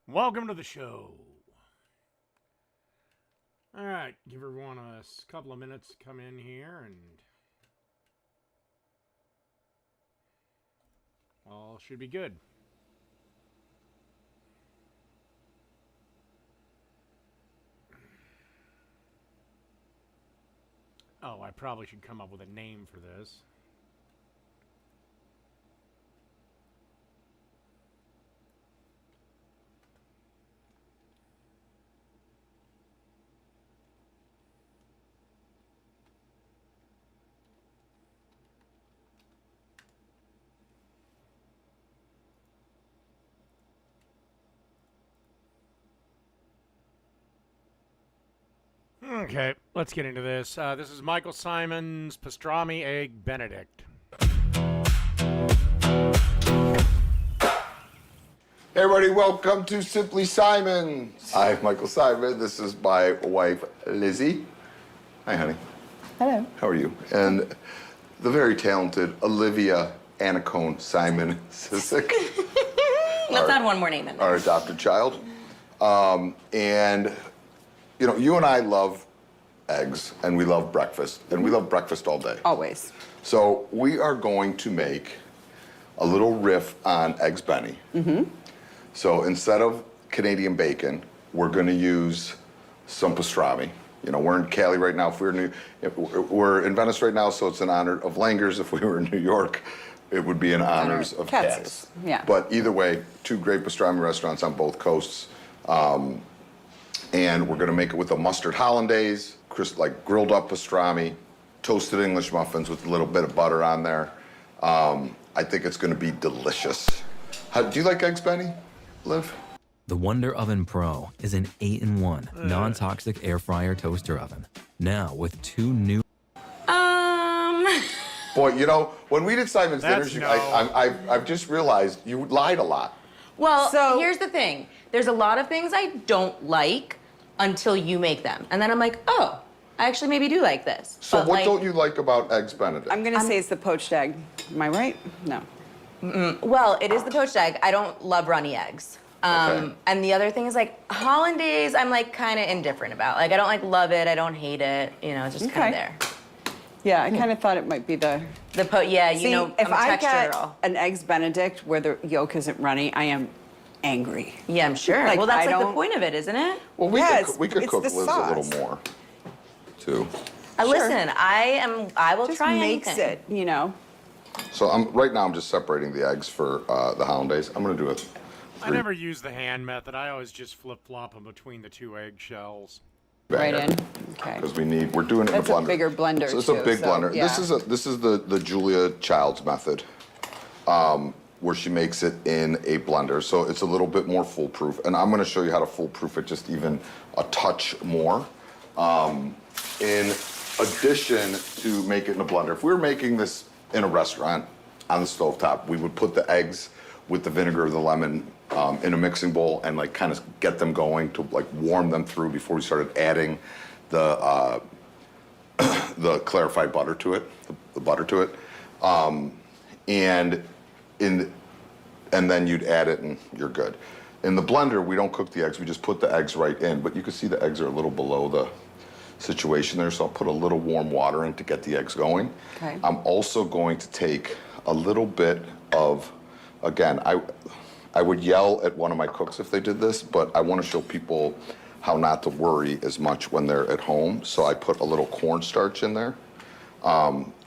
Welcome to the show. All right, give everyone a couple of minutes to come in here and all should be good. Oh, I probably should come up with a name for this. Okay, let's get into this. This is Michael Simon's Pastrami Egg Benedict. Hey everybody, welcome to Simply Simon. I'm Michael Simon. This is my wife, Lizzie. Hi, honey. Hello. How are you? And the very talented Olivia Anacone Simon Sisek. Let's add one more name in there. Our adopted child. And, you know, you and I love eggs, and we love breakfast, and we love breakfast all day. Always. So we are going to make a little riff on Eggs Benny. Mm-hmm. So instead of Canadian bacon, we're going to use some pastrami. You know, we're in Cali right now. We're in Venice right now, so it's in honor of Langers. If we were in New York, it would be in honors of Katz's. Yeah. But either way, two great pastrami restaurants on both coasts. And we're going to make it with a mustard hollandaise, like grilled up pastrami, toasted English muffins with a little bit of butter on there. I think it's going to be delicious. Do you like Eggs Benny, Liv? The Wonder Oven Pro is an 8-in-1 non-toxic air fryer toaster oven. Now with 2 new. Boy, you know, when we did Simon's That's Dinners, no. I've just realized you lied a lot. Well, So- here's the thing. There's a lot of things I don't like until you make them. And then I'm like, oh, I actually maybe do like this. So But, what like, don't you like about Eggs Benedict? I'm gonna say it's the poached egg. Am I right? No. Well, it is the poached egg. I don't love runny eggs. Okay. And the other thing is like hollandaise, I'm like kind of indifferent about. Like I don't like love it. I don't hate it. You know, it's just kind Okay. of there. Yeah, I kind of thought it might be the. Yeah, you See, know, if I'm a I texture get girl. an Eggs Benedict where the yolk isn't runny, I am angry. Yeah, I'm sure. Like, well, that's I like the don't- point of it, isn't it? Well, Yes, we could it's cook the Liz a sauce. little more, too. Listen, I will Just try makes anything. it, you know. So right now I'm just separating the eggs for the hollandaise. I'm gonna do it. I never use the hand method. I always just flip-flop them between the 2 egg shells. Right in. Okay. Because we're doing it That's in a a blender. bigger blender, So it's too, a big so, blender. yeah. This is the Julia Childs method, where she makes it in a blender. So it's a little bit more foolproof. And I'm gonna show you how to foolproof it just even a touch more. In addition to make it in a blender, if we were making this in a restaurant on the stovetop, we would put the eggs with the vinegar or the lemon in a mixing bowl and like kind of get them going to like warm them through before we started adding the the clarified butter to it, the butter to it, and then you'd add it and you're good. In the blender, we don't cook the eggs; we just put the eggs right in. But you can see the eggs are a little below the situation there, so I'll put a little warm water in to get the eggs going. Okay. I'm also going to take a little bit of, again, I would yell at one of my cooks if they did this, but I want to show people how not to worry as much when they're at home. So I put a little cornstarch in there,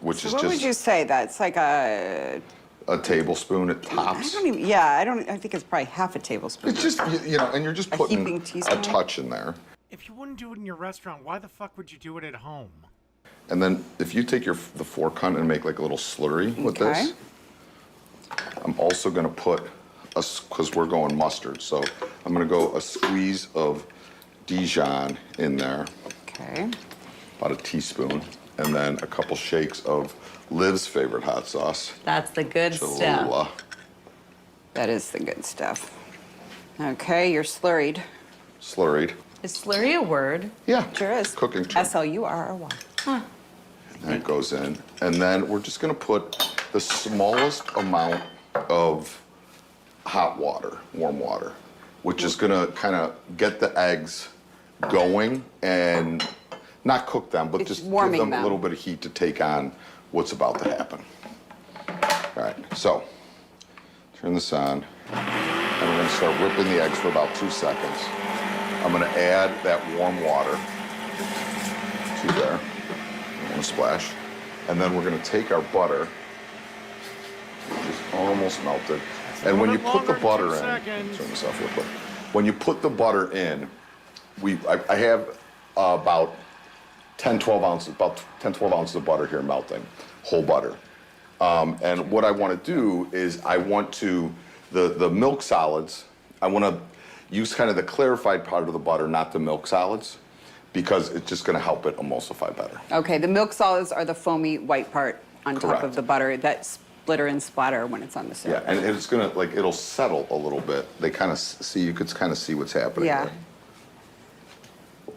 which So is what would you just say? That's like a. a tablespoon at I tops. don't even. Yeah, I don't. I think it's probably half a tablespoon. It's just, you know, and you're just A putting heaping a teaspoon? touch in there. If you wouldn't do it in your restaurant, why the fuck would you do it at home? And then if you take the fork hunt and make like a little slurry with Okay. this, I'm also gonna put because we're going mustard, so I'm gonna go a squeeze of Dijon in there, Okay. about a teaspoon, and then a couple shakes of Liv's favorite hot sauce, That's the good stuff. Cholula. That is the good stuff. Okay, you're slurried. Slurried. Is slurry a word? Yeah. Sure is. Cooking term. SLURRY. And that goes in. And then we're just gonna put the smallest amount of hot water, warm water, which is gonna kind of get the eggs going and not cook them, but It's just give warming them a them. little bit of heat to take on what's about to happen. All right, so turn this on, and we're gonna start whipping the eggs for about 2 seconds. I'm gonna add that warm water to there. I'm gonna splash. And then we're gonna take our butter, which is almost melted. And when you put the butter in, turn this off real quick. When you put the butter in, I have about 10, 12 ounces, about 10, 12 ounces of butter here melting, whole butter. And what I want to do is I want to, the milk solids, I want to use kind of the clarified part of the butter, not the milk solids, because it's just going to help it emulsify better. Okay, the milk solids are the foamy white part on top Correct. of the butter that splitter and splatter when it's on the soup. Yeah, and it's going to, like, it'll settle a little bit. They kind of see, you could kind of see what's happening Yeah. there.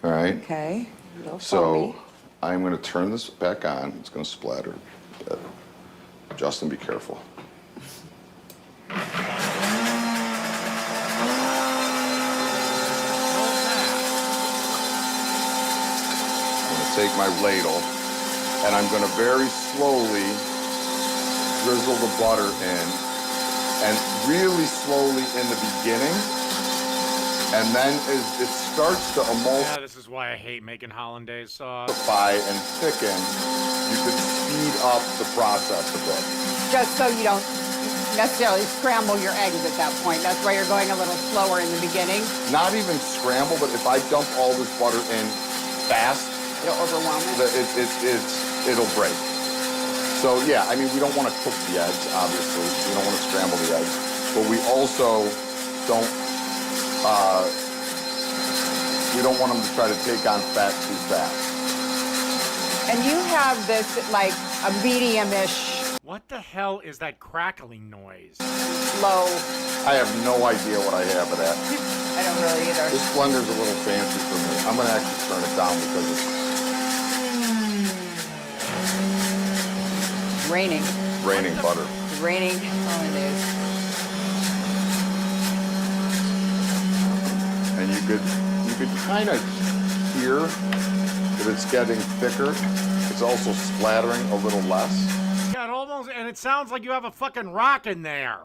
All right? Okay, a little So foamy. I'm going to turn this back on. It's going to splatter a bit. Justin, be careful. I'm going to take my ladle, and I'm going to very slowly drizzle the butter in, and really slowly in the beginning, and then as it starts to Yeah, this is why I hate making hollandaise sauce. emulsify and thicken, you could speed up the process a bit. Just so you don't necessarily scramble your eggs at that point. That's why you're going a little slower in the beginning. Not even scramble, but if I dump all this butter in fast, It'll overwhelm it. it'll break. So yeah, I mean, we don't want to cook the eggs, obviously. We don't want to scramble the eggs, but we also don't want them to try to take on fat too fast. And you have this like a medium-ish What the hell is that crackling noise? low. I have no idea what I have it at. I don't really either. This blender's a little fancy for me. I'm gonna actually turn it down because it's Raining. raining butter. It's raining. Oh, it is. And you could kind of hear that it's getting thicker. It's also splattering a little less. Yeah, it almost, and it sounds like you have a fucking rock in there.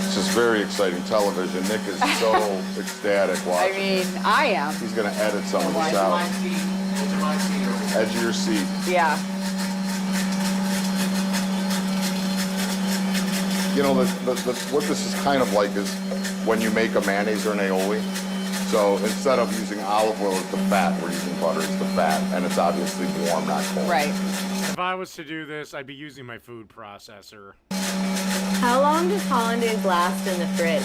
This is very exciting television. Nick is so ecstatic I watching. mean, I am. He's gonna edit some of this out. Edge of your seat. Yeah. You know, what this is kind of like is when you make a mayonnaise or an aioli. So instead of using olive oil as the fat, we're using butter as the fat, and it's obviously warm, not cold. Right. If I was to do this, I'd be using my food processor. How long does hollandaise last in the fridge?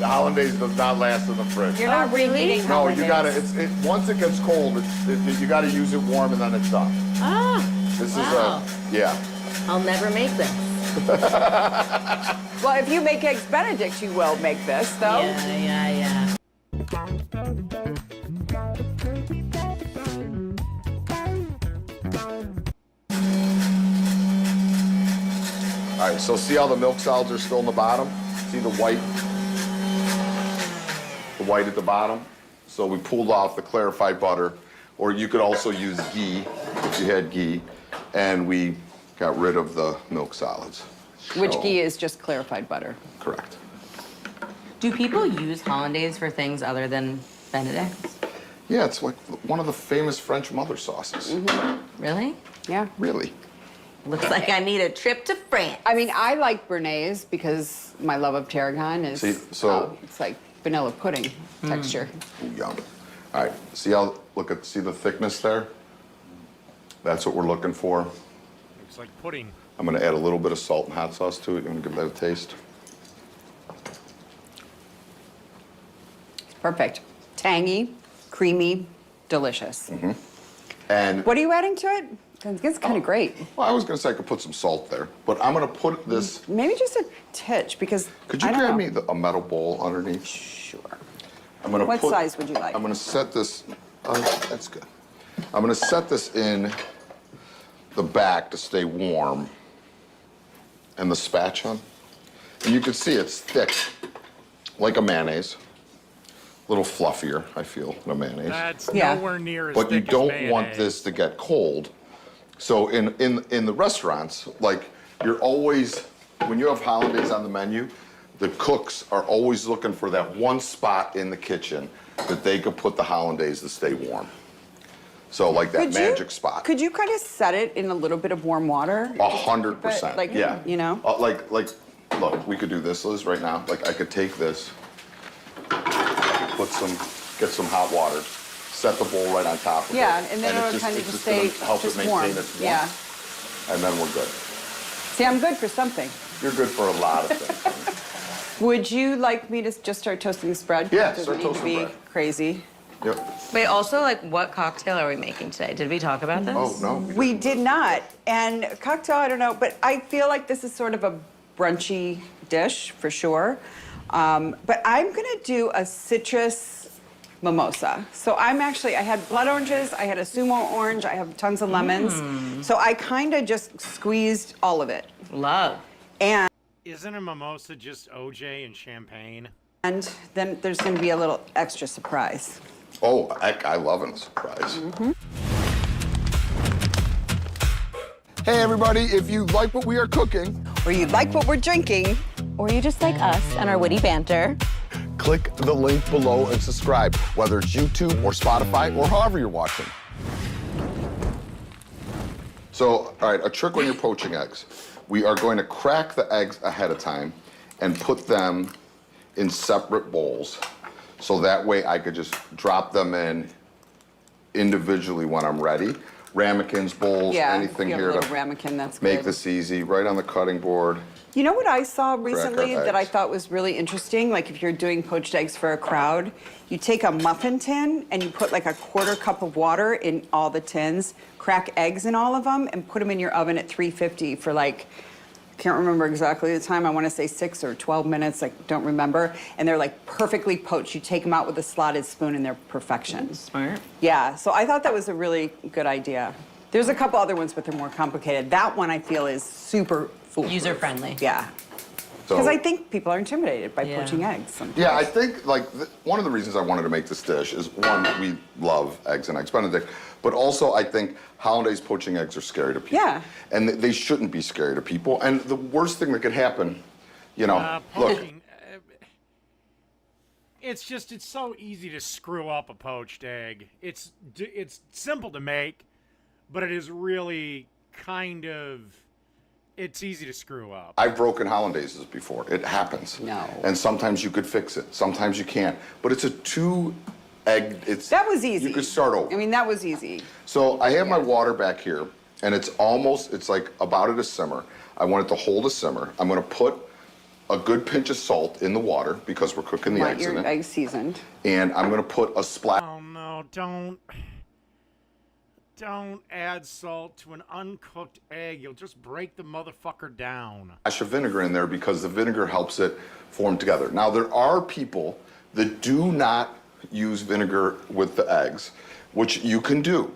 Hollandaise does not last in the fridge. You're not really? reheating No, you hollandaise. gotta. Once it gets cold, you gotta use it warm, and then it's done. Ah, This wow. is yeah. I'll never make this. Well, if you make eggs Benedict, you will make this, though. Yeah. All right. So see how the milk solids are still in the bottom? See the white? The white at the bottom. So we pulled off the clarified butter, or you could also use ghee if you had ghee, and we got rid of the milk solids. Which So- ghee is just clarified butter. Correct. Do people use hollandaise for things other than Benedict's? Yeah, it's like one of the famous French mother sauces. Really? Yeah. Really. Looks like I need a trip to France. I mean, I like Bernays because my love of tarragon is, See, so- it's like vanilla pudding texture. Ooh, yum. All right. See see the thickness there? That's what we're looking for. Looks like pudding. I'm gonna add a little bit of salt and hot sauce to it. You wanna give that a taste? Perfect. Tangy, creamy, delicious. And What are you adding to it? It's kind of great. well, I was gonna say I could put some salt there, but I'm gonna put this. Maybe just a titch because Could you I don't grab know. me a metal bowl underneath? Sure. I'm gonna What put- size would you like? I'm gonna set this. That's good. I'm gonna set this in the back to stay warm, and the spatula. And you can see it's thick, like a mayonnaise. A little fluffier, I feel, than a mayonnaise. That's Yeah. nowhere near as But you thick as don't mayonnaise. want this to get cold. So in the restaurants, like, you're always, when you have hollandaise on the menu, the cooks are always looking for that one spot in the kitchen that they could put the hollandaise to stay warm. So like that magic spot. Could you kind of set it in a little bit of warm water? 100%. Like, yeah. you know? Like, look, we could do this, Liz, right now. Like, I could take this, get some hot water, set the bowl right on top of it. Yeah, and then it'll it's kind of it's just gonna stay help just it maintain warm. its warmth. Yeah. And then we're good. See, I'm good for something. You're good for a lot of things. Would you like me to just start toasting this bread? Yeah, Doesn't start need to toasting be bread. crazy. Yep. Wait, also, like, what cocktail are we making today? Did we talk about this? Oh, no. We did not. And cocktail, I don't know, but I feel like this is sort of a brunchy dish for sure. But I'm gonna do a citrus mimosa. So I had blood oranges, I had a sumo orange, I have tons of lemons. So I kind of just squeezed all of it. Love. And Isn't a mimosa just OJ and champagne? then there's gonna be a little extra surprise. Oh, I love a surprise. Hey, everybody, if you like what we are cooking, Or you like what we're drinking, Or you just like us and our witty banter. click the link below and subscribe, whether it's YouTube or Spotify or however you're watching. So, all right, a trick when you're poaching eggs. We are going to crack the eggs ahead of time and put them in separate bowls. So that way I could just drop them in individually when I'm ready. Ramekins, bowls, yeah, anything you have here a to little ramekin, that's make good. this easy, right on the cutting board. You know what I saw recently our that I eggs. thought was really interesting? Like if you're doing poached eggs for a crowd, you take a muffin tin and you put like a 1/4 cup of water in all the tins, crack eggs in all of them, and put them in your oven at 350 for like, can't remember exactly the time, I want to say 6 or 12 minutes, I don't remember. And they're like perfectly poached. You take them out with a slotted spoon and they're perfection. Smart. Yeah, so I thought that was a really good idea. There's a couple other ones, but they're more complicated. That one I feel is super foolproof. User-friendly. Yeah. So, Because I think people are intimidated by Yeah. poaching eggs sometimes. yeah, I think like one of the reasons I wanted to make this dish is one, we love eggs and eggs Benedict, but also I think hollandaise poaching eggs are scary to people. Yeah. And they shouldn't be scary to people. And the worst thing that could happen, you know, look, Poaching. It's so easy to screw up a poached egg. It's simple to make, but it is really it's easy to screw up. I've broken hollandaises before. It happens. No. And sometimes you could fix it. Sometimes you can't. But it's a 2-egg. That was easy. You could start over. I mean, that was easy. So I have my water back here, and it's like about at a simmer. I want it to hold a simmer. I'm gonna put a good pinch of salt in the water because we're cooking the Want eggs your in it. eggs seasoned. And I'm gonna put a splash Oh no, don't add salt to an uncooked egg. You'll just break the motherfucker down. of vinegar in there because the vinegar helps it form together. Now, there are people that do not use vinegar with the eggs, which you can do.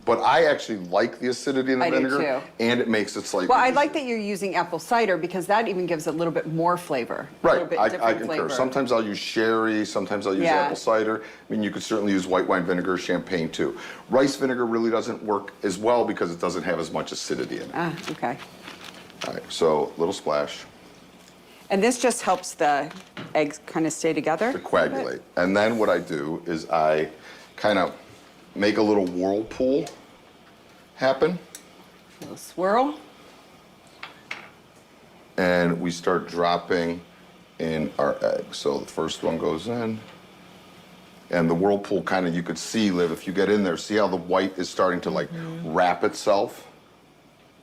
But I actually like the acidity in the I do vinegar, too. and it makes it slightly Well, I easier. like that you're using apple cider because that even gives a little bit more flavor. A little Right, bit I different concur. flavor. Sometimes I'll use sherry, sometimes I'll use Yeah. apple cider. I mean, you could certainly use white wine vinegar, champagne too. Rice vinegar really doesn't work as well because it doesn't have as much acidity in it. Ah, okay. All right, so little splash And this just helps the eggs kind of stay together? to coagulate. And then what I do is I kind of make a little whirlpool happen, A little swirl. and we start dropping in our eggs. So the first one goes in, and the whirlpool kind of, you could see, Liv, if you get in there, see how the white is starting to like wrap itself?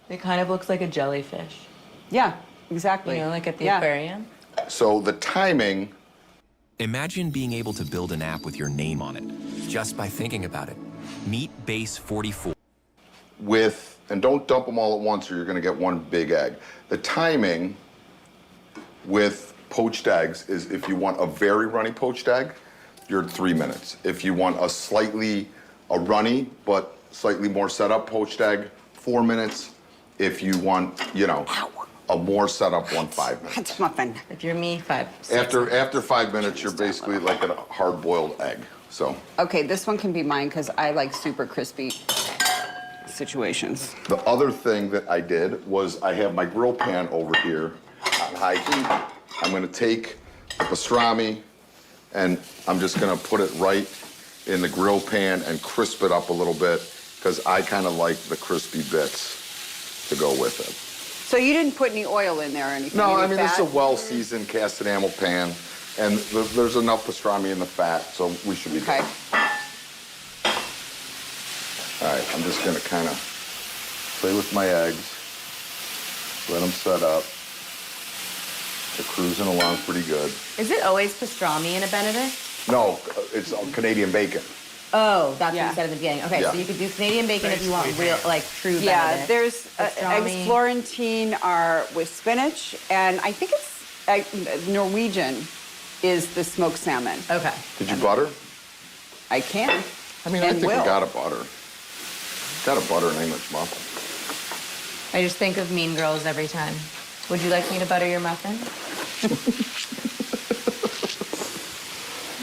It kind of looks like a jellyfish. Yeah, exactly. You know, like at the Yeah. aquarium. So the timing, Imagine being able to build an app with your name on it, just by thinking about it. Meet Base 44. and don't dump them all at once or you're gonna get one big egg. The timing with poached eggs is if you want a very runny poached egg, you're at 3 minutes. If you want a runny but slightly more set up poached egg, 4 minutes. If you want, a more setup one 5 minutes. That's muffin. If you're me, 5, 6. After 5 minutes, you're basically like a hard-boiled egg. So Okay, this one can be mine because I like super crispy situations. the other thing that I did was I have my grill pan over here on high heat. I'm gonna take the pastrami and I'm just gonna put it right in the grill pan and crisp it up a little bit because I kind of like the crispy bits to go with it. So you didn't put any oil in there or anything? No, any I mean, it's a fat? well-seasoned cast enamel pan, and there's enough pastrami in the fat, so we should be Okay. good. All right, I'm just gonna kind of play with my eggs, let them set up. They're cruising along pretty good. Is it always pastrami in a Benedict? No, it's Canadian bacon. Oh, that's what Yeah. you said at the beginning. Okay, Yeah. so you could do Canadian bacon if you want real, like true Yeah, Benedict. there's eggs Pastrami. Florentine are with spinach, and I think it's Norwegian is the smoked salmon. Okay. Did you butter? I can. I mean, I And think we will. gotta butter. Gotta butter an English muffin. I just think of Mean Girls every time. Would you like me to butter your muffin?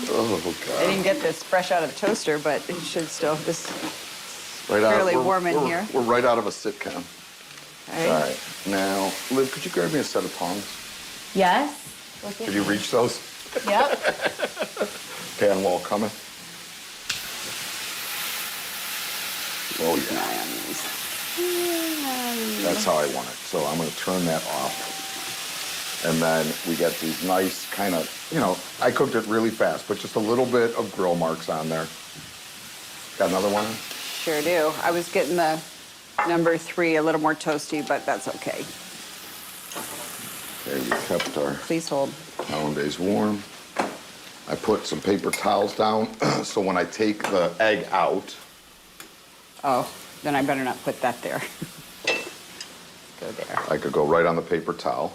Oh, I God. didn't get this fresh out of the toaster, but it should still, this, Right out, fairly we're- warm in we're- here. We're right out of a sitcom. all All right. right, now, Liv, could you grab me a set of tongs? Yes. Could you reach those? Yep. Pan wall coming. Oh, Keep an yeah. eye on these. That's how I want it. So I'm gonna turn that off. And then we get these nice kind of, you know, I cooked it really fast, but just a little bit of grill marks on there. Got another one? Sure do. I was getting the number 3 a little more toasty, but that's okay. Okay, we kept our Please hold. hollandaise warm. I put some paper towels down, so when I take the egg out, Oh, then I better not put that there. Go there. I could go right on the paper towel.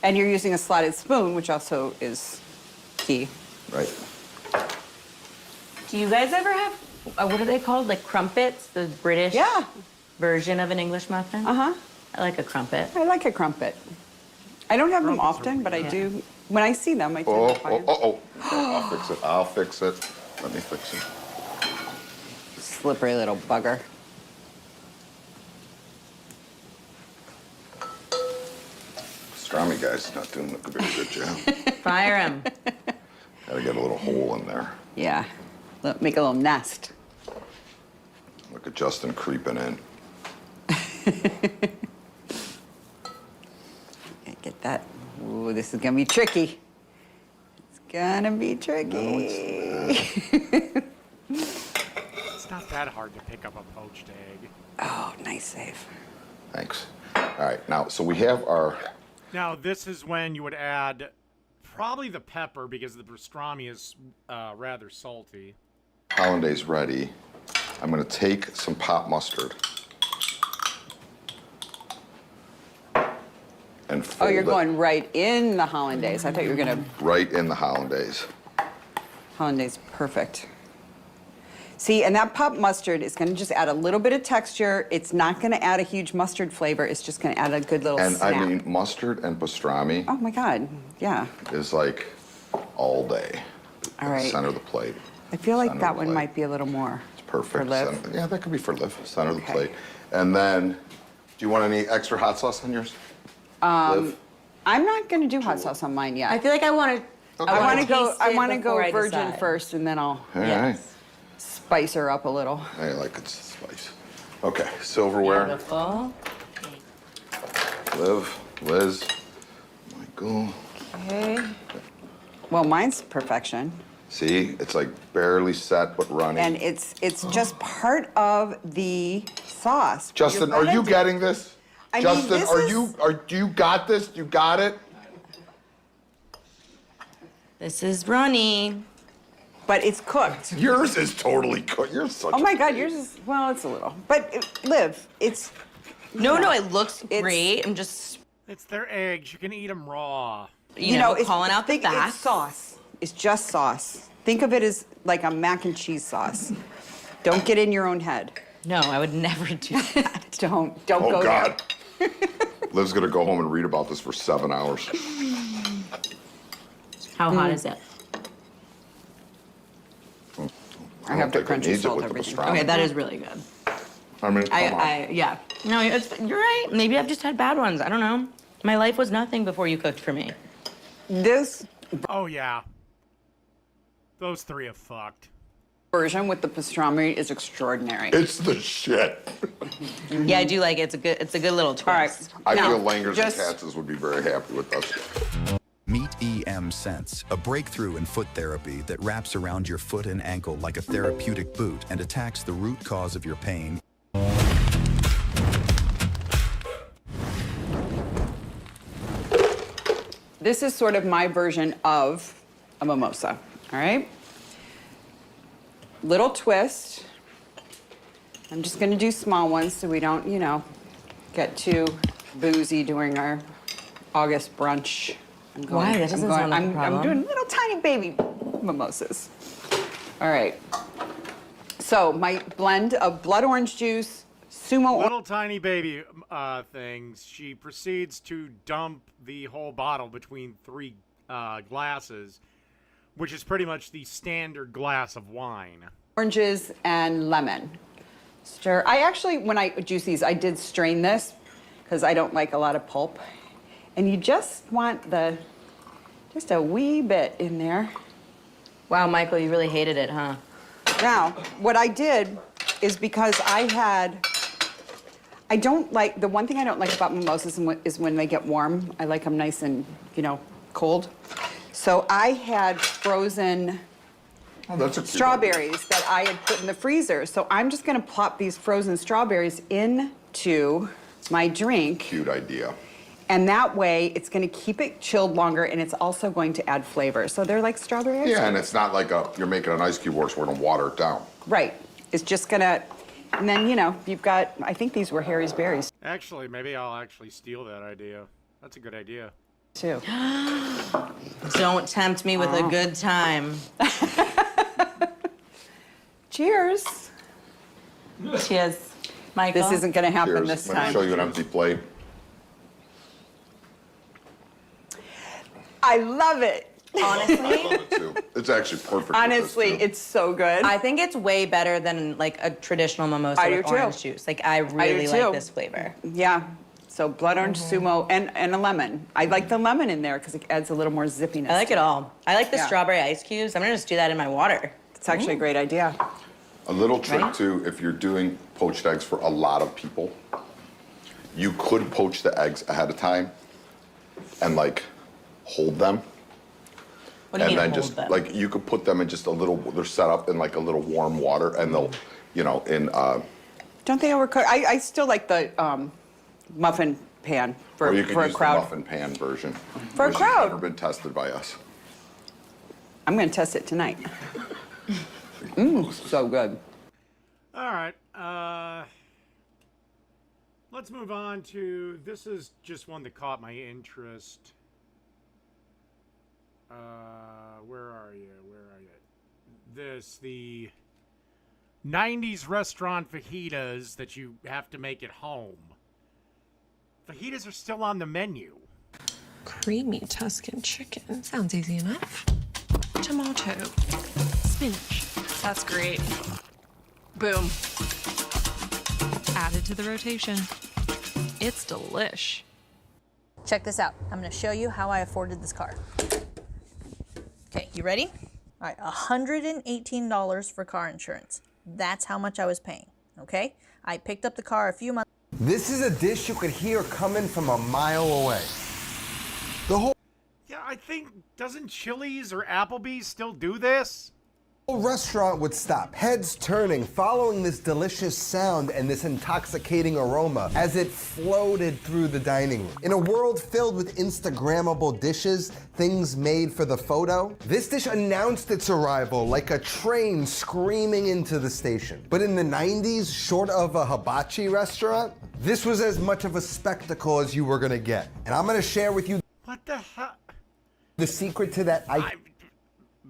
And you're using a slotted spoon, which also is key. Right. Do you guys ever have, what are they called? Like crumpets? The British Yeah. version of an English muffin? Uh-huh. I like a crumpet. I like a crumpet. I don't have them Crumpets are often, but I Yeah. do. When I see them, I tend Oh, to buy oh, them. oh, oh. I'll fix it. I'll fix it. Let me fix it. Slippery little bugger. Pastrami guy's not doing a very good job. Fire them. Gotta get a little hole in there. Yeah. Make a little nest. Look at Justin creeping in. Get that. Ooh, this is gonna be tricky. It's gonna be tricky. It's not that hard to pick up a poached egg. Oh, nice save. Thanks. All right, now, so we have our, Now, this is when you would add probably the pepper because the pastrami is rather salty. hollandaise ready. I'm gonna take some pot mustard and Oh, fold you're it going right in the hollandaise. I thought you were gonna right in the hollandaise. hollandaise. Perfect. See, and that pop mustard is gonna just add a little bit of texture. It's not gonna add a huge mustard flavor. It's just gonna add a good little And snap. I mean, mustard and pastrami Oh my God, yeah. is like all day. All right. Center of the plate. I feel like Center of that the one plate. might be a little more. It's perfect. For Liv. Center- yeah, that could be for Liv. Center of the Okay. plate. And then, do you want any extra hot sauce on yours? Liv? I'm not gonna do hot sauce on mine yet. I feel like I want to. Okay. I want to go. taste I it want to go before I virgin decide. first, and then I'll All right. Yes. spice her up a little. I like it spice. Okay, silverware. Beautiful. Liv, Liz, Michael. Okay. Well, mine's perfection, See, it's like barely set but running. and it's just part of the sauce. Justin, You're are gonna you do- getting this? I mean, Justin, this are is- do you got this? You got it? This is runny. But it's cooked. Yours is totally cooked. You're such Oh my a God, pig. yours is well, it's a little. But Liv, it's No, you know, no, it looks it's- great. I'm just, It's their eggs. You can eat them raw. you know, it's, calling out the think fat. It's sauce. It's just sauce. Think of it as like a mac and cheese sauce. Don't get in your own head. No, I would never do that. Don't Oh go God. there. Liv's gonna go home and read about this for 7 hours. How hot is it? I have to think it crunchy needs it salt with the everything. pastrami. Okay, that is really good. I mean, come on. Yeah. No, you're right. Maybe I've just had bad ones. I don't know. My life was nothing before you cooked for me. This Oh, yeah. Those three have fucked. version with the pastrami is extraordinary. It's the shit. Yeah, I do like it. It's a good little twist. All right. I Now, feel Langers just- and Katz's would be very happy with us. Meet EM Sense, a breakthrough in foot therapy that wraps around your foot and ankle like a therapeutic boot and attacks the root cause of your pain. This is sort of my version of a mimosa, all right? Little twist. I'm just gonna do small ones so we don't, get too boozy during our August brunch. Why? That doesn't sound like a I'm problem. doing little tiny baby mimosas. All right. So my blend of blood orange juice, sumo Little tiny baby things. She proceeds to dump the whole bottle between three glasses, which is pretty much the standard glass of wine. oranges and lemon. Stir. I actually, when I juice these, I did strain this because I don't like a lot of pulp. And you just want just a wee bit in there. Wow, Michael, you really hated it, huh? Now, what I did is because I don't like, the one thing I don't like about mimosas is when they get warm. I like them nice and, cold. So I had frozen Oh, that's a cute strawberries that I had put in the freezer. So I'm just gonna plop these frozen strawberries into my drink. Cute idea. And that way, it's gonna keep it chilled longer, and it's also going to add flavor. So they're like strawberry ice Yeah, cream. and it's not like you're making an ice cube works. We're gonna water it down. Right. It's just gonna, and then, you've got, I think these were Harry's berries, Actually, maybe I'll actually steal that idea. That's a good idea. too. Don't tempt me with a good time. Cheers. Cheers, Michael. This isn't gonna happen Cheers. this Let me time. show you an empty plate. I love it. Honestly, Love it too. It's actually perfect. with this, Honestly, too. it's so good. I think it's way better than like a traditional mimosa I do with too. orange juice. Like I really do like too. this flavor. Yeah. So blood orange sumo and a lemon. I like the lemon in there because it adds a little more zippiness. I like it all. I like the Yeah. strawberry ice cubes. I'm gonna just do that in my water. It's actually a great idea. A little trick Right? too, if you're doing poached eggs for a lot of people, you could poach the eggs ahead of time and hold them. What do you And mean then hold just them? you could put them in just a little, they're set up in a little warm water and they'll, Don't they overcook? I still like the muffin pan for or you could a use crowd. the muffin pan version. For a which has crowd. never been tested by us. I'm gonna test it tonight. So good. All right. Let's move on to, this is just one that caught my interest. Where are you? The 90s restaurant fajitas that you have to make at home. Fajitas are still on the menu. Creamy Tuscan chicken. Sounds easy enough. Tomato. Spinach. That's great. Boom. Added to the rotation. It's delish. Check this out. I'm gonna show you how I afforded this car. Okay, you ready? All right, $118 for car insurance. That's how much I was paying, okay? I picked up the car a few months. This is a dish you could hear coming from a mile away. The whole Yeah, I think, doesn't Chili's or Applebee's still do this? restaurant would stop, heads turning, following this delicious sound and this intoxicating aroma as it floated through the dining room. In a world filled with Instagrammable dishes, things made for the photo, this dish announced its arrival like a train screaming into the station. But in the 90s, short of a hibachi restaurant, this was as much of a spectacle as you were gonna get. And I'm gonna share with you What the hell? the secret to that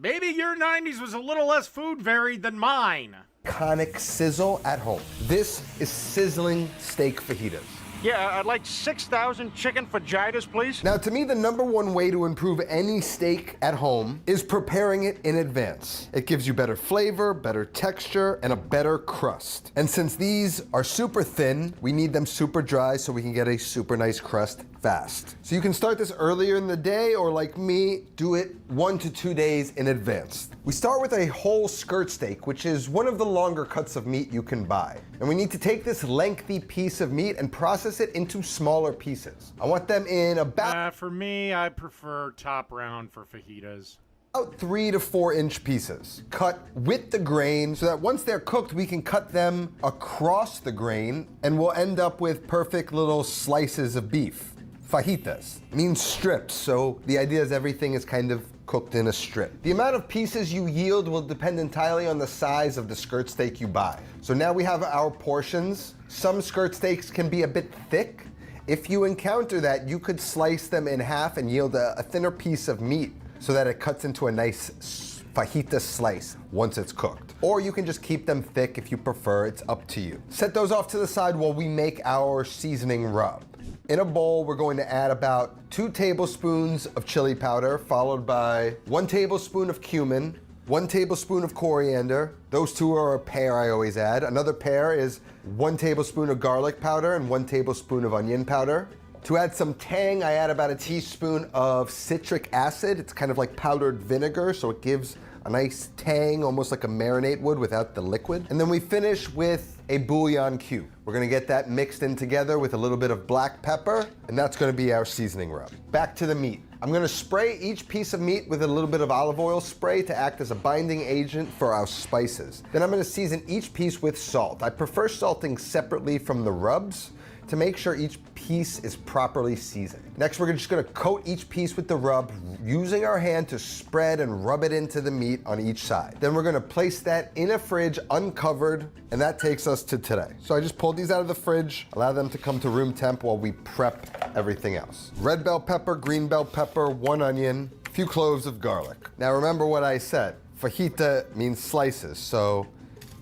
Maybe your 90s was a little less food varied than mine. iconic sizzle at home. This is sizzling steak fajitas. Yeah, I'd like 6,000 chicken fajitas, please. Now, to me, the #1 way to improve any steak at home is preparing it in advance. It gives you better flavor, better texture, and a better crust. And since these are super thin, we need them super dry so we can get a super nice crust fast. So you can start this earlier in the day, or like me, do it 1 to 2 days in advance. We start with a whole skirt steak, which is one of the longer cuts of meat you can buy. And we need to take this lengthy piece of meat and process it into smaller pieces. I want them in about For me, I prefer top round for fajitas. about 3 to 4 inch pieces, cut with the grain so that once they're cooked, we can cut them across the grain and we'll end up with perfect little slices of beef. Fajitas means strips, so the idea is everything is kind of cooked in a strip. The amount of pieces you yield will depend entirely on the size of the skirt steak you buy. So now we have our portions. Some skirt steaks can be a bit thick. If you encounter that, you could slice them in half and yield a thinner piece of meat so that it cuts into a nice fajita slice once it's cooked. Or you can just keep them thick if you prefer, it's up to you. Set those off to the side while we make our seasoning rub. In a bowl, we're going to add about 2 tablespoons of chili powder, followed by 1 tablespoon of cumin, 1 tablespoon of coriander. Those two are a pair I always add. Another pair is 1 tablespoon of garlic powder and 1 tablespoon of onion powder. To add some tang, I add about a teaspoon of citric acid. It's kind of like powdered vinegar, so it gives a nice tang, almost like a marinade would without the liquid. And then we finish with a bouillon cube. We're gonna get that mixed in together with a little bit of black pepper, and that's gonna be our seasoning rub. Back to the meat. I'm gonna spray each piece of meat with a little bit of olive oil spray to act as a binding agent for our spices. Then I'm gonna season each piece with salt. I prefer salting separately from the rubs to make sure each piece is properly seasoned. Next, we're just gonna coat each piece with the rub, using our hand to spread and rub it into the meat on each side. Then we're gonna place that in a fridge uncovered, and that takes us to today. So I just pulled these out of the fridge, allow them to come to room temp while we prep everything else. Red bell pepper, green bell pepper, 1 onion, a few cloves of garlic. Now remember what I said, fajita means slices, so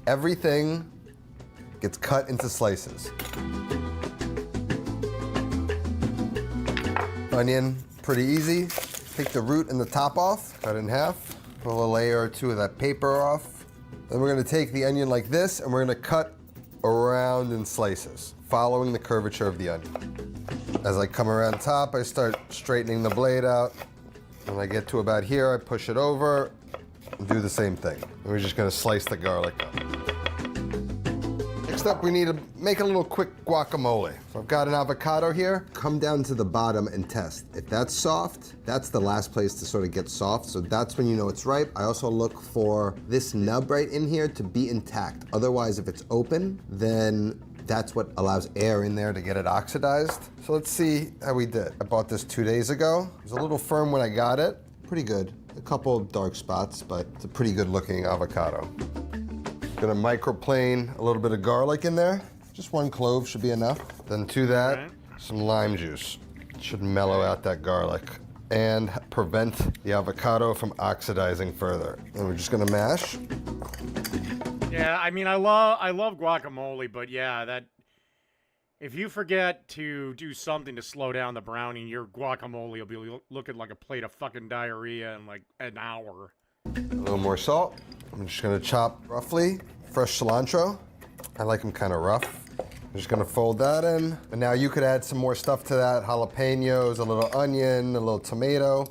everything gets cut into slices. Onion, pretty easy. Take the root and the top off, cut it in half. Pull a layer or 2 of that paper off. Then we're gonna take the onion like this and we're gonna cut around in slices, following the curvature of the onion. As I come around top, I start straightening the blade out. When I get to about here, I push it over and do the same thing. And we're just gonna slice the garlic up. Next up, we need to make a little quick guacamole. So I've got an avocado here. Come down to the bottom and test. If that's soft, that's the last place to sort of get soft, so that's when you know it's ripe. I also look for this nub right in here to be intact. Otherwise, if it's open, then that's what allows air in there to get it oxidized. So let's see how we did. I bought this 2 days ago. It was a little firm when I got it. Pretty good. A couple of dark spots, but it's a pretty good looking avocado. Gonna microplane a little bit of garlic in there. Just 1 clove should be enough. Then to that, some lime juice. Should mellow out that garlic and prevent the avocado from oxidizing further. And we're just gonna mash. Yeah, I mean, I love guacamole, but yeah, that if you forget to do something to slow down the browning, your guacamole will be looking like a plate of fucking diarrhea in like an hour. A little more salt. I'm just gonna chop roughly. Fresh cilantro. I like them kind of rough. I'm just gonna fold that in. And now you could add some more stuff to that. Jalapenos, a little onion, a little tomato.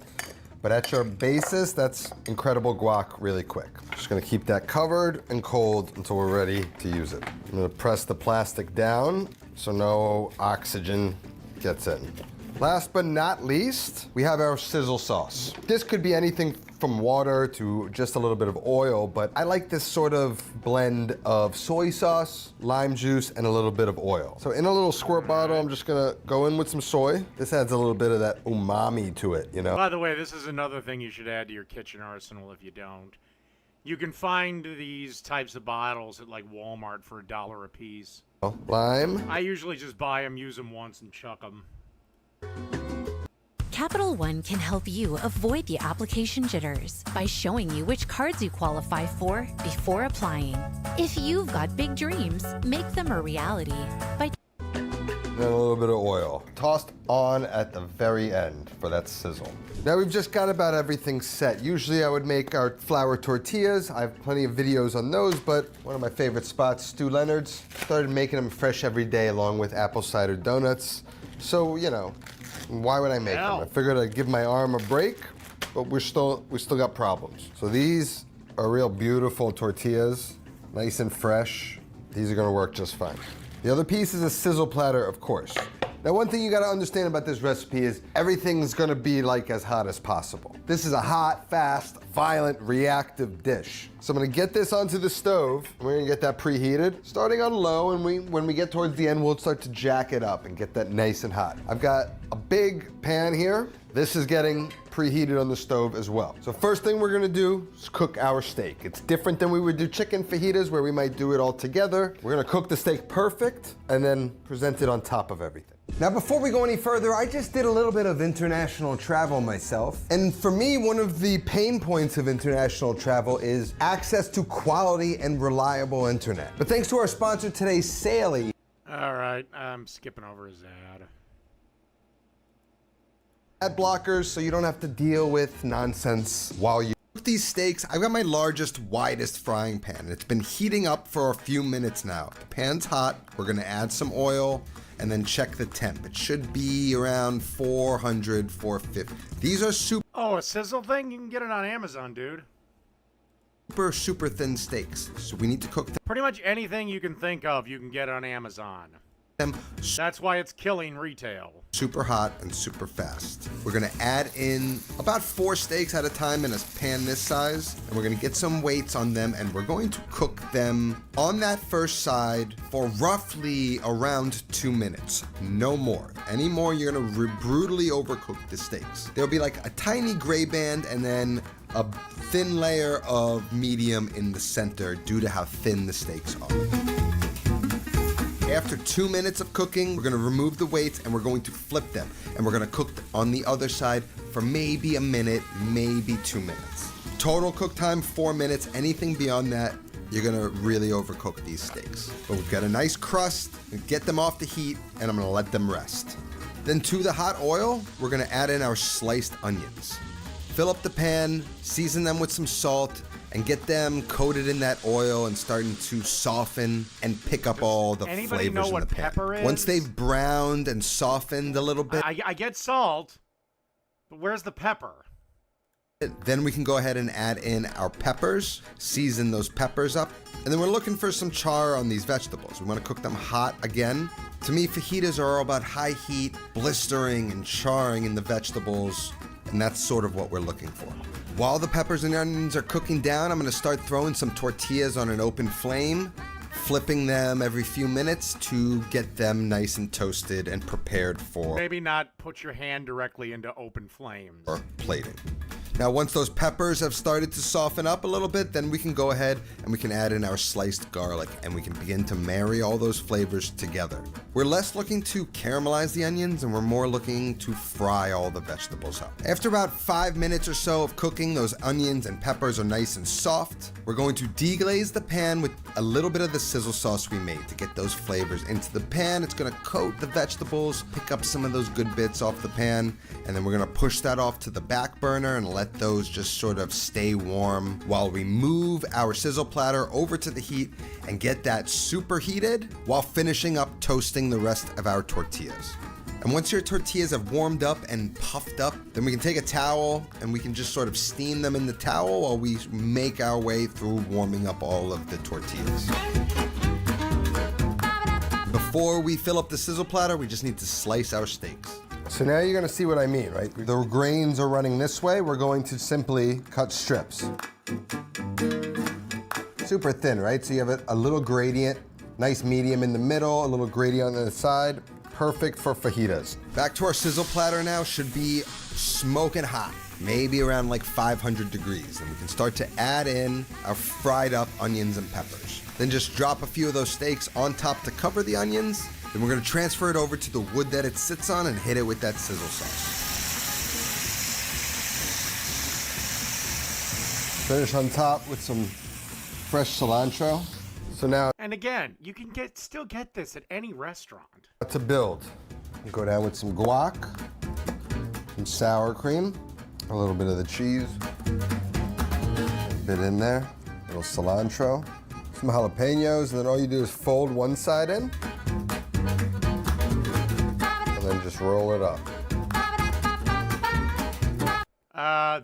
But at your basis, that's incredible guac really quick. Just gonna keep that covered and cold until we're ready to use it. I'm gonna press the plastic down so no oxygen gets in. Last but not least, we have our sizzle sauce. This could be anything from water to just a little bit of oil, but I like this sort of blend of soy sauce, lime juice, and a little bit of oil. So in a little squirt bottle, I'm just gonna go in with some soy. This adds a little bit of that umami to it, you know? By the way, this is another thing you should add to your kitchen arsenal if you don't. You can find these types of bottles at like Walmart for $1 a piece. Lime. I usually just buy them, use them once, and chuck them. Capital One can help you avoid the application jitters by showing you which cards you qualify for before applying. If you've got big dreams, make them a reality by and then a little bit of oil. Tossed on at the very end for that sizzle. Now we've just got about everything set. Usually I would make our flour tortillas. I have plenty of videos on those, but one of my favorite spots, Stu Leonard's, started making them fresh every day along with apple cider donuts. So, you know, why would I make them? I figured I'd give my arm a break, but we still got problems. So these are real beautiful tortillas, nice and fresh. These are gonna work just fine. The other piece is a sizzle platter, of course. Now, one thing you gotta understand about this recipe is everything's gonna be like as hot as possible. This is a hot, fast, violent, reactive dish. So I'm gonna get this onto the stove, and we're gonna get that preheated, starting on low, and when we get towards the end, we'll start to jack it up and get that nice and hot. I've got a big pan here. This is getting preheated on the stove as well. So first thing we're gonna do is cook our steak. It's different than we would do chicken fajitas, where we might do it all together. We're gonna cook the steak perfect and then present it on top of everything. Now, before we go any further, I just did a little bit of international travel myself. And for me, one of the pain points of international travel is access to quality and reliable internet. But thanks to our sponsor today, Saley. All right, I'm skipping over his ad. Ad blockers, so you don't have to deal with nonsense while you cook these steaks. I've got my largest, widest frying pan. It's been heating up for a few minutes now. The pan's hot. We're gonna add some oil and then check the temp. It should be around 400, 450. These are Oh, a sizzle thing? You can get it on Amazon, dude. super thin steaks. So we need to cook them. Pretty much anything you can think of, you can get on Amazon. That's why it's killing retail. Super hot and super fast. We're gonna add in about 4 steaks at a time in a pan this size, and we're gonna get some weights on them, and we're going to cook them on that first side for roughly around 2 minutes. No more. Any more, you're gonna brutally overcook the steaks. There'll be like a tiny gray band and then a thin layer of medium in the center due to how thin the steaks are. After 2 minutes of cooking, we're gonna remove the weights and we're going to flip them. And we're gonna cook on the other side for maybe a minute, maybe 2 minutes. Total cook time, 4 minutes. Anything beyond that, you're gonna really overcook these steaks. But we've got a nice crust, get them off the heat, and I'm gonna let them rest. Then to the hot oil, we're gonna add in our sliced onions. Fill up the pan, season them with some salt, and get them coated in that oil and starting to soften and pick up all the flavors in the pan. Anybody know what pepper is? Once they've browned and softened a little bit, I get salt, but where's the pepper? then we can go ahead and add in our peppers, season those peppers up, and then we're looking for some char on these vegetables. We want to cook them hot again. To me, fajitas are all about high heat, blistering and charring in the vegetables, and that's sort of what we're looking for. While the peppers and onions are cooking down, I'm gonna start throwing some tortillas on an open flame, flipping them every few minutes to get them nice and toasted and prepared for Maybe not put your hand directly into open flames. or plating. Now, once those peppers have started to soften up a little bit, then we can go ahead and we can add in our sliced garlic and we can begin to marry all those flavors together. We're less looking to caramelize the onions and we're more looking to fry all the vegetables up. After about 5 minutes or so of cooking, those onions and peppers are nice and soft. We're going to deglaze the pan with a little bit of the sizzle sauce we made to get those flavors into the pan. It's gonna coat the vegetables, pick up some of those good bits off the pan, and then we're gonna push that off to the back burner and let those just sort of stay warm while we move our sizzle platter over to the heat and get that super heated while finishing up toasting the rest of our tortillas. And once your tortillas have warmed up and puffed up, then we can take a towel and we can just sort of steam them in the towel while we make our way through warming up all of the tortillas. Before we fill up the sizzle platter, we just need to slice our steaks. So now you're gonna see what I mean, right? The grains are running this way. We're going to simply cut strips. Super thin, right? So you have a little gradient, nice medium in the middle, a little gradient on the side. Perfect for fajitas. Back to our sizzle platter now, should be smoking hot, maybe around like 500 degrees. And we can start to add in our fried up onions and peppers. Then just drop a few of those steaks on top to cover the onions. Then we're gonna transfer it over to the wood that it sits on and hit it with that sizzle sauce. Finish on top with some fresh cilantro. So now And again, you can still get this at any restaurant. To build, you go down with some guac, some sour cream, a little bit of the cheese, a bit in there, a little cilantro, some jalapenos, and then all you do is fold one side in, and then just roll it up.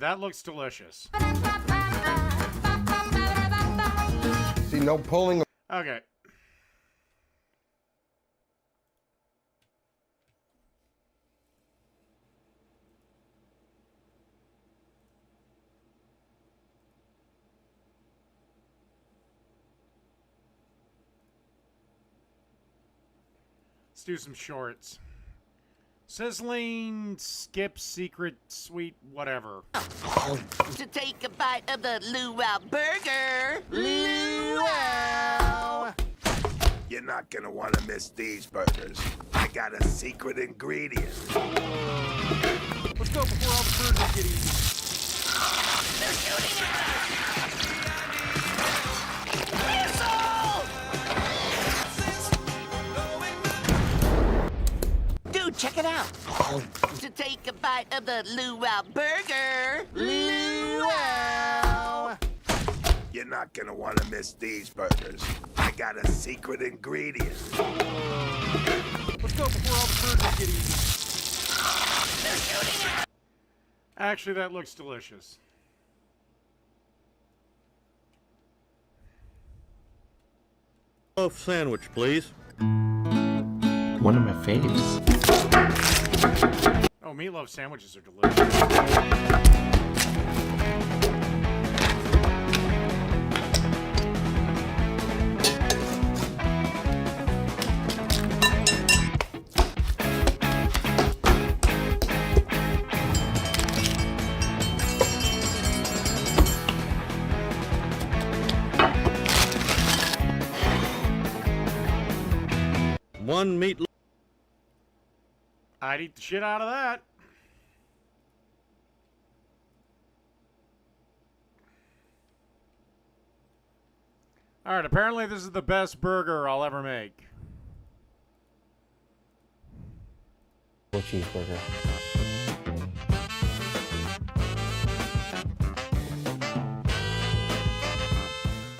That looks delicious. See, no pulling. Okay. Let's do some shorts. Sizzling, skip, secret, sweet, whatever. To take a bite of the luau burger. Luau. You're not gonna want to miss these burgers. I got a secret ingredient. Let's go before all the burgers get eaten. They're shooting at us! Dude, check it out. To take a bite of the luau burger. Luau. You're not gonna want to miss these burgers. I got a secret ingredient. Let's go before all the burgers get eaten. They're shooting at us! Actually, that looks delicious. Loaf sandwich, please. One of my faves. Oh, meatloaf sandwiches are delicious. One meatloaf. I'd eat the shit out of that. All right, apparently this is the best burger I'll ever make. Cheeseburger.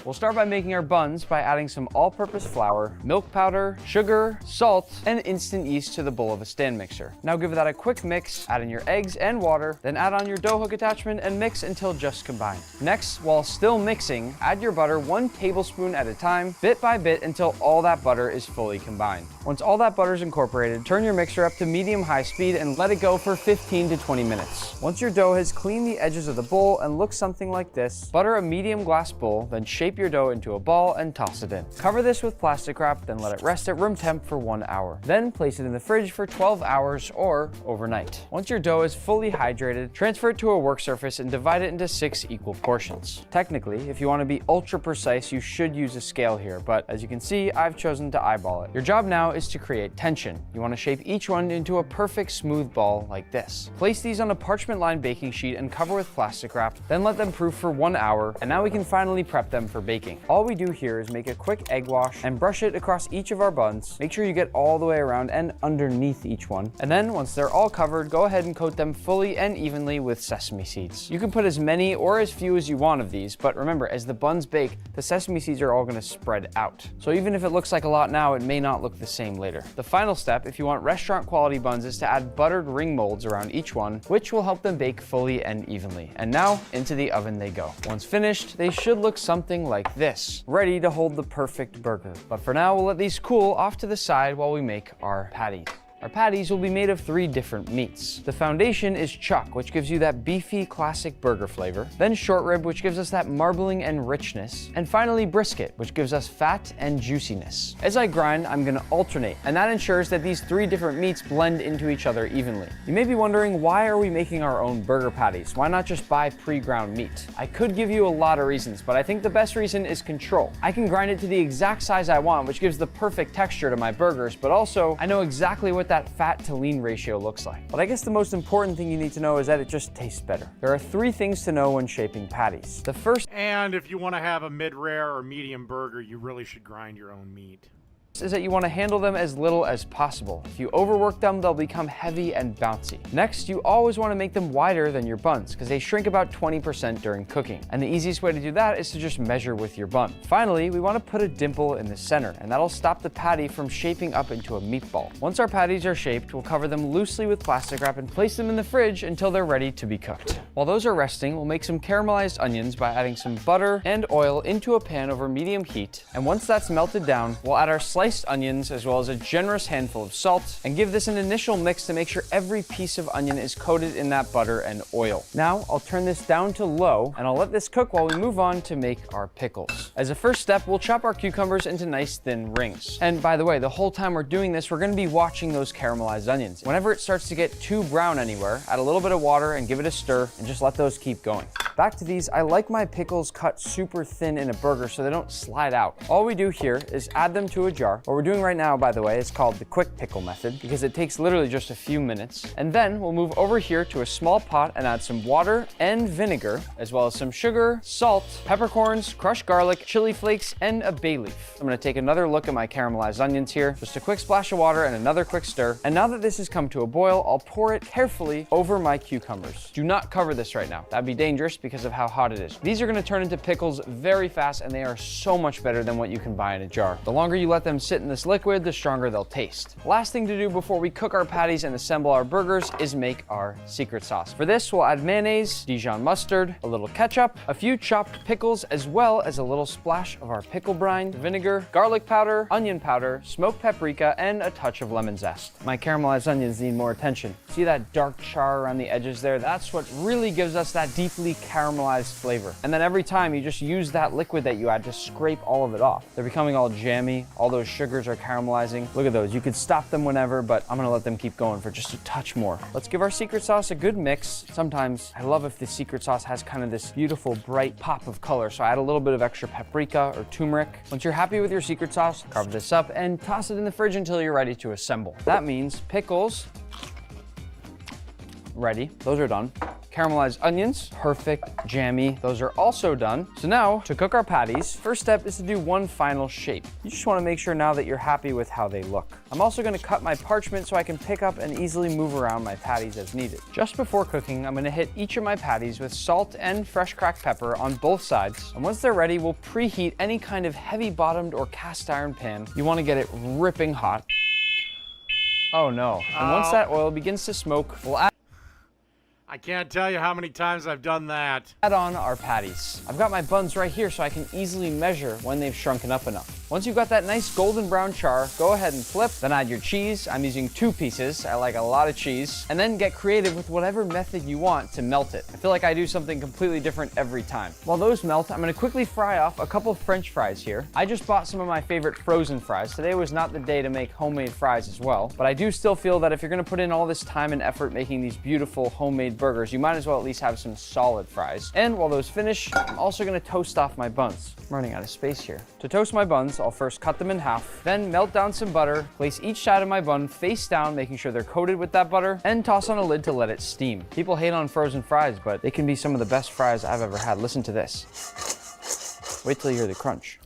We'll start by making our buns by adding some all-purpose flour, milk powder, sugar, salt, and instant yeast to the bowl of a stand mixer. Now give that a quick mix, add in your eggs and water, then add on your dough hook attachment and mix until just combined. Next, while still mixing, add your butter 1 tablespoon at a time, bit by bit until all that butter is fully combined. Once all that butter is incorporated, turn your mixer up to medium-high speed and let it go for 15 to 20 minutes. Once your dough has cleaned the edges of the bowl and looks something like this, butter a medium glass bowl, then shape your dough into a ball and toss it in. Cover this with plastic wrap, then let it rest at room temp for 1 hour. Then place it in the fridge for 12 hours or overnight. Once your dough is fully hydrated, transfer it to a work surface and divide it into 6 equal portions. Technically, if you want to be ultra precise, you should use a scale here, but as you can see, I've chosen to eyeball it. Your job now is to create tension. You want to shape each one into a perfect smooth ball like this. Place these on a parchment-lined baking sheet and cover with plastic wrap, then let them proof for 1 hour, and now we can finally prep them for baking. All we do here is make a quick egg wash and brush it across each of our buns. Make sure you get all the way around and underneath each one. And then once they're all covered, go ahead and coat them fully and evenly with sesame seeds. You can put as many or as few as you want of these, but remember, as the buns bake, the sesame seeds are all going to spread out. So even if it looks like a lot now, it may not look the same later. The final step, if you want restaurant quality buns, is to add buttered ring molds around each one, which will help them bake fully and evenly. And now into the oven they go. Once finished, they should look something like this, ready to hold the perfect burger. But for now, we'll let these cool off to the side while we make our patties. Our patties will be made of 3 different meats. The foundation is chuck, which gives you that beefy classic burger flavor. Then short rib, which gives us that marbling and richness. And finally brisket, which gives us fat and juiciness. As I grind, I'm gonna alternate, and that ensures that these 3 different meats blend into each other evenly. You may be wondering, why are we making our own burger patties? Why not just buy pre-ground meat? I could give you a lot of reasons, but I think the best reason is control. I can grind it to the exact size I want, which gives the perfect texture to my burgers, but also I know exactly what that that fat to lean ratio looks like. But I guess the most important thing you need to know is that it just tastes better. There are 3 things to know when shaping patties. The first, And if you want to have a mid-rare or medium burger, you really should grind your own meat. is that you want to handle them as little as possible. If you overwork them, they'll become heavy and bouncy. Next, you always want to make them wider than your buns because they shrink about 20% during cooking. And the easiest way to do that is to just measure with your bun. Finally, we want to put a dimple in the center, and that'll stop the patty from shaping up into a meatball. Once our patties are shaped, we'll cover them loosely with plastic wrap and place them in the fridge until they're ready to be cooked. While those are resting, we'll make some caramelized onions by adding some butter and oil into a pan over medium heat. And once that's melted down, we'll add our sliced onions as well as a generous handful of salt and give this an initial mix to make sure every piece of onion is coated in that butter and oil. Now I'll turn this down to low and I'll let this cook while we move on to make our pickles. As a first step, we'll chop our cucumbers into nice thin rings. And by the way, the whole time we're doing this, we're going to be watching those caramelized onions. Whenever it starts to get too brown anywhere, add a little bit of water and give it a stir and just let those keep going. Back to these, I like my pickles cut super thin in a burger so they don't slide out. All we do here is add them to a jar. What we're doing right now, by the way, is called the quick pickle method because it takes literally just a few minutes. And then we'll move over here to a small pot and add some water and vinegar, as well as some sugar, salt, peppercorns, crushed garlic, chili flakes, and a bay leaf. I'm gonna take another look at my caramelized onions here. Just a quick splash of water and another quick stir. And now that this has come to a boil, I'll pour it carefully over my cucumbers. Do not cover this right now. That'd be dangerous because of how hot it is. These are gonna turn into pickles very fast and they are so much better than what you can buy in a jar. The longer you let them sit in this liquid, the stronger they'll taste. Last thing to do before we cook our patties and assemble our burgers is make our secret sauce. For this, we'll add mayonnaise, Dijon mustard, a little ketchup, a few chopped pickles, as well as a little splash of our pickle brine, vinegar, garlic powder, onion powder, smoked paprika, and a touch of lemon zest. My caramelized onions need more attention. See that dark char around the edges there? That's what really gives us that deeply caramelized flavor. And then every time you just use that liquid that you add to scrape all of it off. They're becoming all jammy, all those sugars are caramelizing. Look at those, you could stop them whenever, but I'm gonna let them keep going for just a touch more. Let's give our secret sauce a good mix. Sometimes I love if the secret sauce has kind of this beautiful bright pop of color, so I add a little bit of extra paprika or turmeric. Once you're happy with your secret sauce, carve this up and toss it in the fridge until you're ready to assemble. That means pickles, ready, those are done. Caramelized onions, perfect, jammy, those are also done. So now, to cook our patties, first step is to do one final shape. You just wanna make sure now that you're happy with how they look. I'm also gonna cut my parchment so I can pick up and easily move around my patties as needed. Just before cooking, I'm gonna hit each of my patties with salt and fresh cracked pepper on both sides. And once they're ready, we'll preheat any kind of heavy bottomed or cast iron pan. You wanna get it ripping hot. Oh no. And once that oil begins to smoke, we'll I can't tell you how many times I've done that. add on our patties. I've got my buns right here so I can easily measure when they've shrunken up enough. Once you've got that nice golden brown char, go ahead and flip, then add your cheese. I'm using 2 pieces, I like a lot of cheese. And then get creative with whatever method you want to melt it. I feel like I do something completely different every time. While those melt, I'm gonna quickly fry off a couple French fries here. I just bought some of my favorite frozen fries. Today was not the day to make homemade fries as well, but I do still feel that if you're gonna put in all this time and effort making these beautiful homemade burgers, you might as well at least have some solid fries. And while those finish, I'm also gonna toast off my buns. I'm running out of space here. To toast my buns, I'll first cut them in half, then melt down some butter, place each side of my bun face down, making sure they're coated with that butter, and toss on a lid to let it steam. People hate on frozen fries, but they can be some of the best fries I've ever had. Listen to this. Wait till you hear the crunch.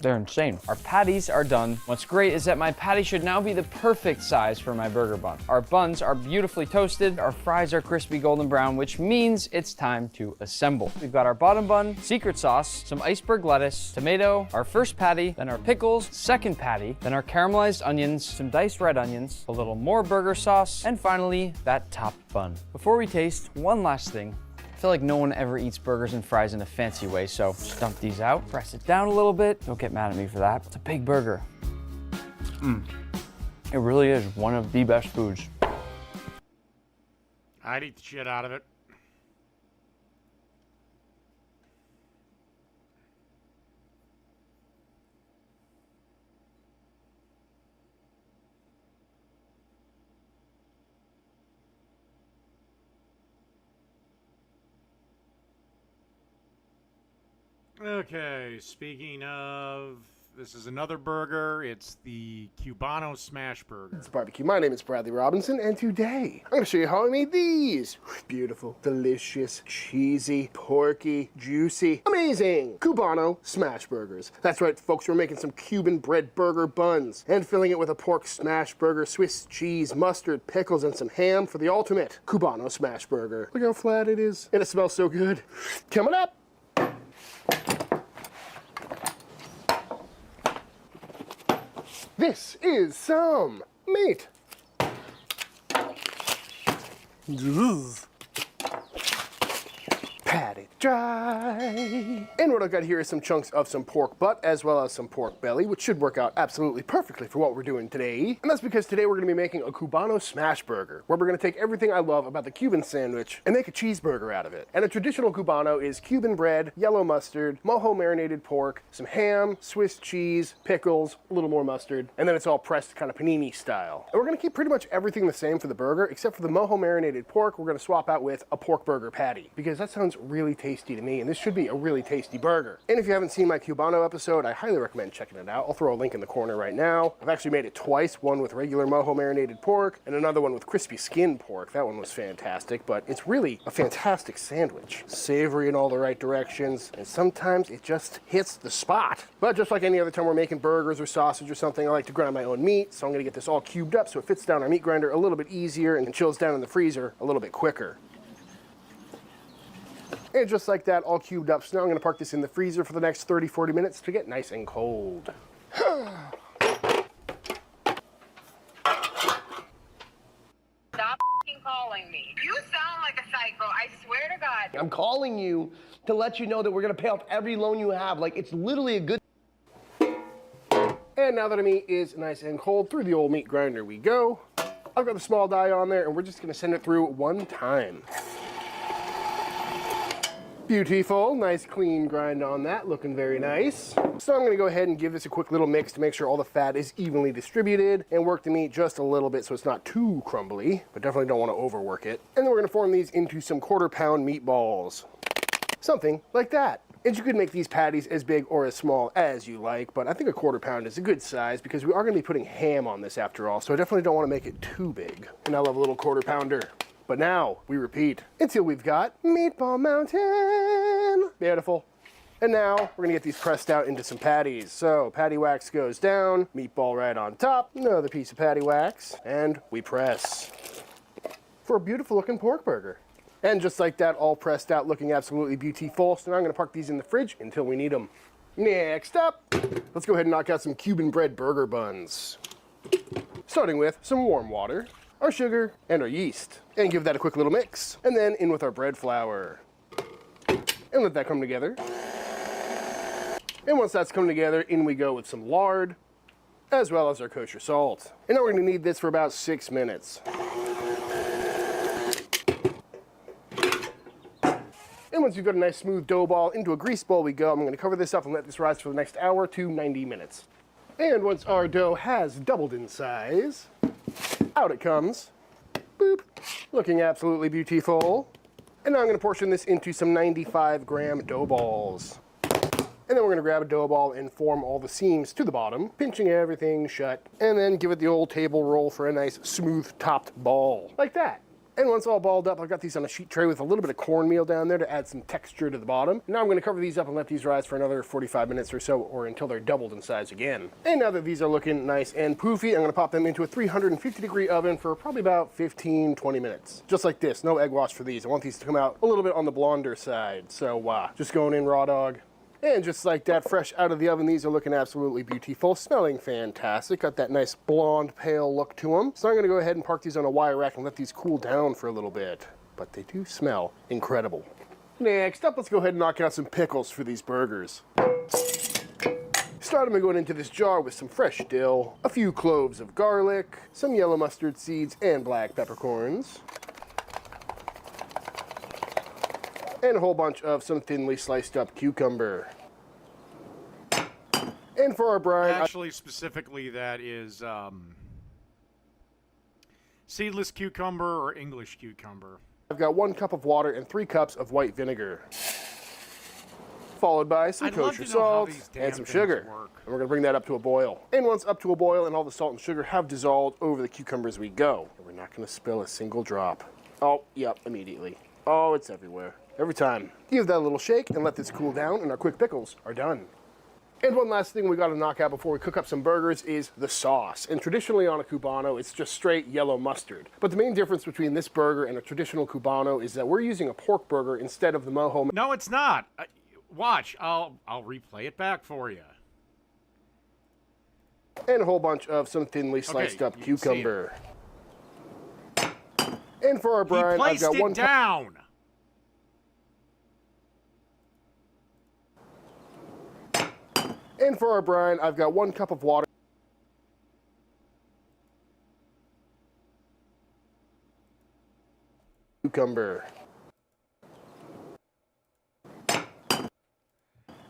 They're insane. Our patties are done. What's great is that my patty should now be the perfect size for my burger bun. Our buns are beautifully toasted, our fries are crispy golden brown, which means it's time to assemble. We've got our bottom bun, secret sauce, some iceberg lettuce, tomato, our first patty, then our pickles, second patty, then our caramelized onions, some diced red onions, a little more burger sauce, and finally, that top bun. Before we taste, one last thing. I feel like no one ever eats burgers and fries in a fancy way, so just dump these out, press it down a little bit. Don't get mad at me for that. It's a big burger. It really is one of the best foods. I'd eat the shit out of it. Okay, speaking of This is another burger. It's the Cubano Smash Burger. It's barbecue. My name is Bradley Robinson, and today I'm going to show you how I made these. Beautiful, delicious, cheesy, porky, juicy, amazing Cubano Smash Burgers. That's right, folks, we're making some Cuban bread burger buns and filling it with a pork smash burger, Swiss cheese, mustard, pickles, and some ham for the ultimate Cubano Smash Burger. Look how flat it is, and it smells so good. Coming up. This is some meat. Pat it dry. And what I've got here is some chunks of some pork butt as well as some pork belly, which should work out absolutely perfectly for what we're doing today. And that's because today we're going to be making a Cubano Smash Burger, where we're going to take everything I love about the Cuban sandwich and make a cheeseburger out of it. And a traditional Cubano is Cuban bread, yellow mustard, mojo marinated pork, some ham, Swiss cheese, pickles, a little more mustard, and then it's all pressed kind of panini style. And we're going to keep pretty much everything the same for the burger, except for the mojo marinated pork we're going to swap out with a pork burger patty, because that sounds really tasty to me, and this should be a really tasty burger. And if you haven't seen my Cubano episode, I highly recommend checking it out. I'll throw a link in the corner right now. I've actually made it twice, one with regular mojo marinated pork and another one with crispy skin pork. That one was fantastic, but it's really a fantastic sandwich. Savory in all the right directions, and sometimes it just hits the spot. But just like any other time we're making burgers or sausage or something, I like to grind my own meat, so I'm gonna get this all cubed up so it fits down our meat grinder a little bit easier and chills down in the freezer a little bit quicker. And just like that, all cubed up. So now I'm going to park this in the freezer for the next 30-40 minutes to get nice and cold. Stop calling me. You sound like a psycho, I swear to God. I'm calling you to let you know that we're going to pay off every loan you have. Like, it's literally a good... And now that our meat is nice and cold, through the old meat grinder we go. I've got the small die on there, and we're just going to send it through one time. Beautiful, nice clean grind on that, looking very nice. So I'm gonna go ahead and give this a quick little mix to make sure all the fat is evenly distributed and work the meat just a little bit so it's not too crumbly, but definitely don't wanna overwork it. And then we're gonna form these into some 1/4 pound meatballs. Something like that. And you could make these patties as big or as small as you like, but I think a 1/4 pound is a good size because we are gonna be putting ham on this after all, so I definitely don't wanna make it too big. And I love a little 1/4 pounder. But now, we repeat, until we've got Meatball Mountain. Beautiful. And now, we're gonna get these pressed out into some patties. So, patty wax goes down, meatball right on top, another piece of patty wax, and we press. For a beautiful looking pork burger. And just like that, all pressed out, looking absolutely beautiful. So now I'm gonna park these in the fridge until we need them. Next up, let's go ahead and knock out some Cuban bread burger buns. Starting with some warm water, our sugar, and our yeast. And give that a quick little mix. And then in with our bread flour. And let that come together. And once that's come together, in we go with some lard, as well as our kosher salt. And now we're gonna need this for about 6 minutes. And once you've got a nice smooth dough ball, into a grease bowl we go. I'm gonna cover this up and let this rise for the next hour to 90 minutes. And once our dough has doubled in size, out it comes. Boop. Looking absolutely beautiful. And now I'm going to portion this into some 95-gram dough balls. And then we're going to grab a dough ball and form all the seams to the bottom, pinching everything shut, and then give it the old table roll for a nice smooth topped ball, like that. And once all balled up, I've got these on a sheet tray with a little bit of cornmeal down there to add some texture to the bottom. Now I'm going to cover these up and let these rise for another 45 minutes or so, or until they're doubled in size again. And now that these are looking nice and poofy, I'm going to pop them into a 350-degree oven for probably about 15-20 minutes. Just like this, no egg wash for these. I want these to come out a little bit on the blonder side. So just going in raw dog. And just like that, fresh out of the oven, these are looking absolutely beautiful, smelling fantastic. Got that nice blonde, pale look to them. So I'm gonna go ahead and park these on a wire rack and let these cool down for a little bit. But they do smell incredible. Next up, let's go ahead and knock out some pickles for these burgers. Starting by going into this jar with some fresh dill, a few cloves of garlic, some yellow mustard seeds, and black peppercorns. And a whole bunch of some thinly sliced up cucumber. And for our brine... Actually, specifically, that is seedless cucumber or English cucumber. I've got 1 cup of water and 3 cups of white vinegar. followed by some I'd love kosher to know how salt these damn and some things sugar. work. And we're gonna bring that up to a boil. And once up to a boil and all the salt and sugar have dissolved over the cucumbers we go. And we're not gonna spill a single drop. Oh, yep, immediately. Oh, it's everywhere. Every time. Give that a little shake and let this cool down and our quick pickles are done. And one last thing we gotta knock out before we cook up some burgers is the sauce. And traditionally on a Cubano, it's just straight yellow mustard. But the main difference between this burger and a traditional Cubano is that we're using a pork burger instead of the mojo. No, it's not. Watch, I'll replay it back for you. And a whole bunch of some thinly sliced up cucumber. And for our brine, I've got one down. And for our brine, I've got 1 cup of water. Cucumber.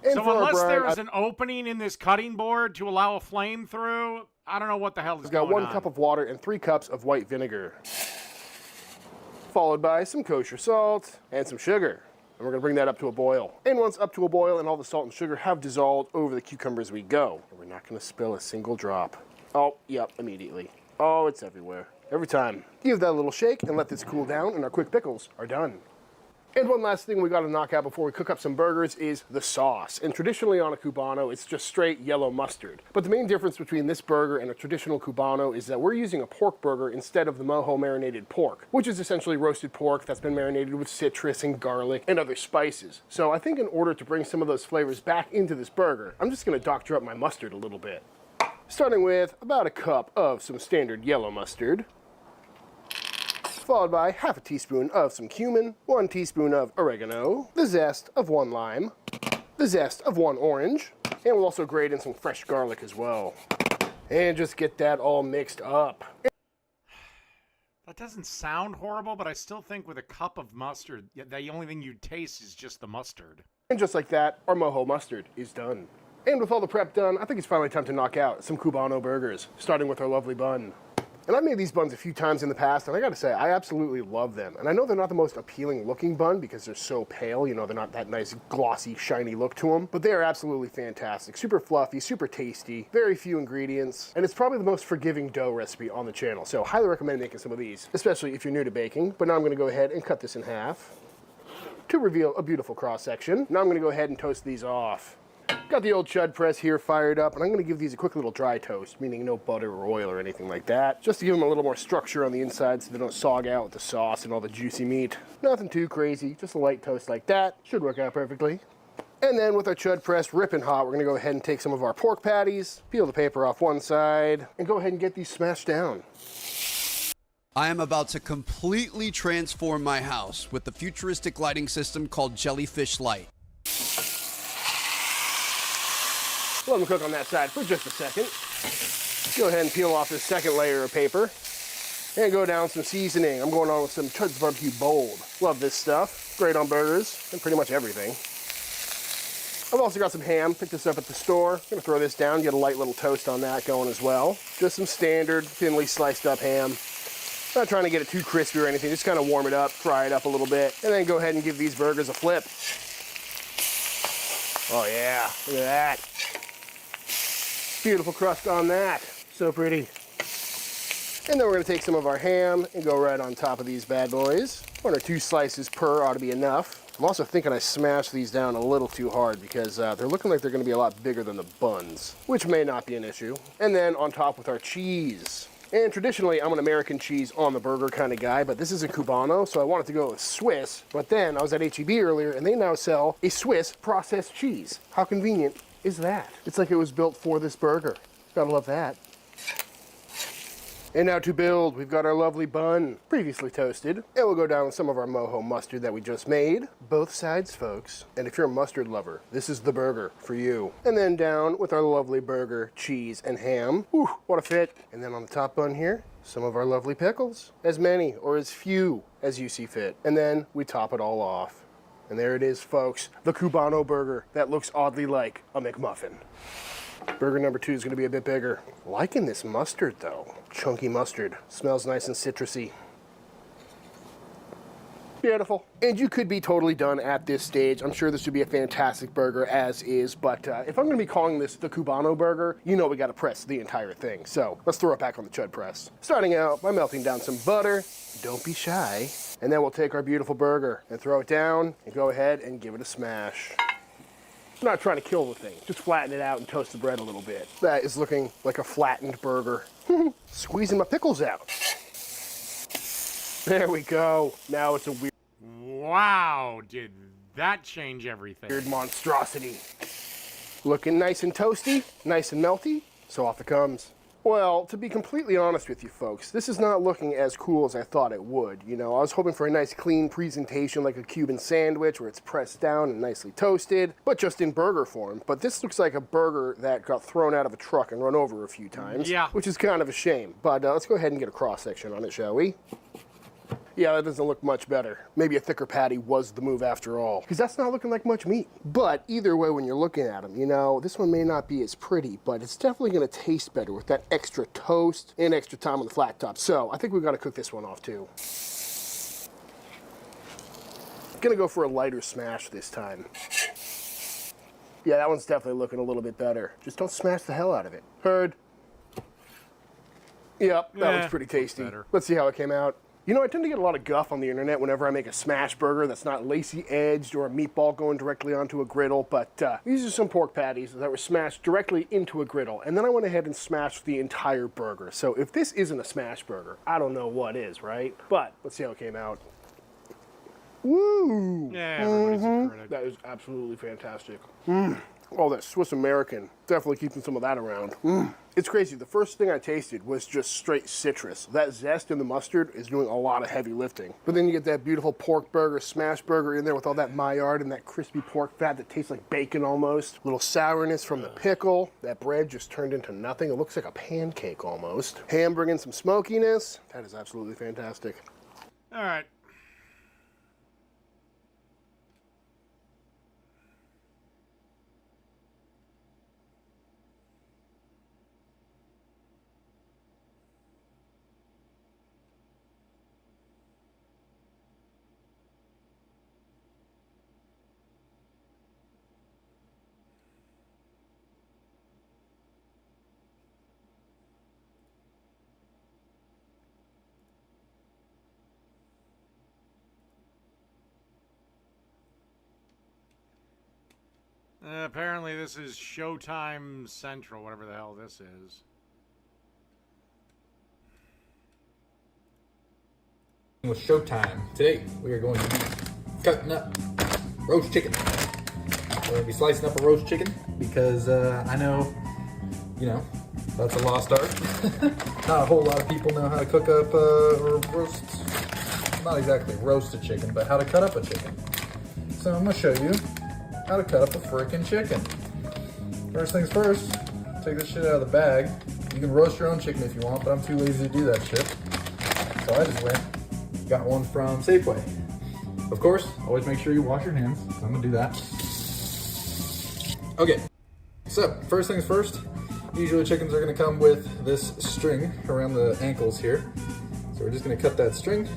And So for our unless brine, there is an opening in this cutting board to allow a flame through, I don't know what the hell is I've got going 1 on. cup of water and 3 cups of white vinegar. Followed by some kosher salt and some sugar. And we're gonna bring that up to a boil. And once up to a boil and all the salt and sugar have dissolved over the cucumbers we go. And we're not gonna spill a single drop. Oh, yep, immediately. Oh, it's everywhere. Every time. Give that a little shake and let this cool down and our quick pickles are done. And one last thing we gotta knock out before we cook up some burgers is the sauce. And traditionally on a Cubano, it's just straight yellow mustard. But the main difference between this burger and a traditional Cubano is that we're using a pork burger instead of the mojo marinated pork, which is essentially roasted pork that's been marinated with citrus and garlic and other spices. So I think in order to bring some of those flavors back into this burger, I'm just gonna doctor up my mustard a little bit. Starting with about a cup of some standard yellow mustard, followed by half a teaspoon of some cumin, 1 teaspoon of oregano, the zest of 1 lime, the zest of 1 orange, and we'll also grate in some fresh garlic as well. And just get that all mixed up. That doesn't sound horrible, but I still think with a cup of mustard, the only thing you'd taste is just the mustard. And just like that, our mojo mustard is done. And with all the prep done, I think it's finally time to knock out some Cubano burgers, starting with our lovely bun. And I've made these buns a few times in the past, and I gotta say, I absolutely love them. And I know they're not the most appealing looking bun because they're so pale, you know, they're not that nice, glossy, shiny look to them, but they are absolutely fantastic. Super fluffy, super tasty, very few ingredients, and it's probably the most forgiving dough recipe on the channel. So highly recommend making some of these, especially if you're new to baking. But now I'm gonna go ahead and cut this in half to reveal a beautiful cross section. Now I'm gonna go ahead and toast these off. Got the old chud press here fired up, and I'm gonna give these a quick little dry toast, meaning no butter or oil or anything like that, just to give them a little more structure on the inside so they don't sog out with the sauce and all the juicy meat. Nothing too crazy, just a light toast like that. Should work out perfectly. And then with our chud press ripping hot, we're gonna go ahead and take some of our pork patties, peel the paper off one side, and go ahead and get these smashed down. I am about to completely transform my house with the futuristic lighting system called Jellyfish Light. Let them cook on that side for just a second. Go ahead and peel off this second layer of paper and go down some seasoning. I'm going on with some Chud's Barbecue Bold. Love this stuff. Great on burgers and pretty much everything. I've also got some ham. Picked this up at the store. I'm gonna throw this down, get a light little toast on that going as well. Just some standard thinly sliced up ham. Not trying to get it too crispy or anything, just kind of warm it up, fry it up a little bit, and then go ahead and give these burgers a flip. Oh yeah, look at that. Beautiful crust on that. So pretty. And then we're gonna take some of our ham and go right on top of these bad boys. 1 or 2 slices per ought to be enough. I'm also thinking I smashed these down a little too hard because they're looking like they're gonna be a lot bigger than the buns, which may not be an issue. And then on top with our cheese. And traditionally, I'm an American cheese on the burger kind of guy, but this is a Cubano, so I wanted to go with Swiss. But then I was at H-E-B earlier, and they now sell a Swiss processed cheese. How convenient is that? It's like it was built for this burger. Gotta love that. And now to build, we've got our lovely bun, previously toasted. And we'll go down with some of our mojo mustard that we just made. Both sides, folks. And if you're a mustard lover, this is the burger for you. And then down with our lovely burger, cheese, and ham. Whew, what a fit. And then on the top bun here, some of our lovely pickles. As many or as few as you see fit. And then we top it all off. And there it is, folks. The Cubano burger that looks oddly like a McMuffin. Burger number 2 is gonna be a bit bigger. Liking this mustard though. Chunky mustard. Smells nice and citrusy. Beautiful. And you could be totally done at this stage. I'm sure this would be a fantastic burger as is, but if I'm gonna be calling this the Cubano burger, you know we gotta press the entire thing. So let's throw it back on the chud press. Starting out by melting down some butter. Don't be shy. And then we'll take our beautiful burger and throw it down and go ahead and give it a smash. I'm not trying to kill the thing, just flatten it out and toast the bread a little bit. That is looking like a flattened burger. Squeezing my pickles out. There we go. Now it's a weird Wow, did that change everything? monstrosity. Looking nice and toasty, nice and melty, so off it comes. Well, to be completely honest with you folks, this is not looking as cool as I thought it would. You know, I was hoping for a nice clean presentation like a Cuban sandwich where it's pressed down and nicely toasted, but just in burger form. But this looks like a burger that got thrown out of a truck and run over a few times, Yeah. which is kind of a shame. But let's go ahead and get a cross-section on it, shall we? Yeah, that doesn't look much better. Maybe a thicker patty was the move after all, because that's not looking like much meat. But either way, when you're looking at them, you know, this one may not be as pretty, but it's definitely going to taste better with that extra toast and extra time on the flat top. So I think we've got to cook this one off too. Gonna go for a lighter smash this time. Yeah, that one's definitely looking a little bit better. Just don't smash the hell out of it. Heard? Yep, that one's pretty tasty. Let's see how it came out. You know, I tend to get a lot of guff on the internet whenever I make a smash burger that's not lacy edged or a meatball going directly onto a griddle, but these are some pork patties that were smashed directly into a griddle, and then I went ahead and smashed the entire burger. So if this isn't a smash burger, I don't know what is, right? But let's see how it came out. Woo! Yeah, everybody's a critic. That is absolutely fantastic. Oh, that Swiss American. Definitely keeping some of that around. It's crazy. The first thing I tasted was just straight citrus. That zest in the mustard is doing a lot of heavy lifting. But then you get that beautiful pork burger, smash burger in there with all that Maillard and that crispy pork fat that tastes like bacon almost. A little sourness from the pickle. That bread just turned into nothing. It looks like a pancake almost. Ham bringing some smokiness. That is absolutely fantastic. All right. Apparently this is Showtime Central, whatever the hell this is. With Showtime. Today we are going to be cutting up roast chicken. We're going to be slicing up a roast chicken because I know, you know, that's a lost art. Not a whole lot of people know how to cook up or roast, not exactly roast a chicken, but how to cut up a chicken. So I'm going to show you how to cut up a frickin' chicken. First things first, take this shit out of the bag. You can roast your own chicken if you want, but I'm too lazy to do that shit. So I just got one from Safeway. Of course, always make sure you wash your hands. So I'm gonna do that. Okay, so first things first, usually chickens are gonna come with this string around the ankles here. So we're just gonna cut that string.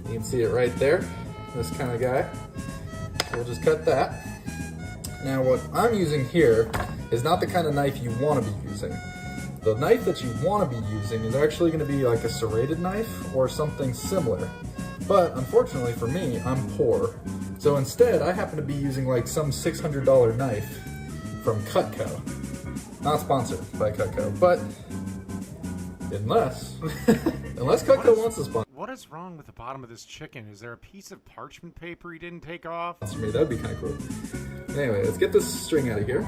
You can see it right there, this kind of guy. We'll just cut that. Now what I'm using here is not the kind of knife you want to be using. The knife that you want to be using is actually going to be like a serrated knife or something similar. But unfortunately for me, I'm poor. So instead, I happen to be using like some $600 knife from Cutco. Not sponsored by Cutco, but unless Cutco wants to sponsor. What is wrong with the bottom of this chicken? Is there a piece of parchment paper he didn't take off? For me, that'd be kind of cool. Anyway, let's get this string out of here.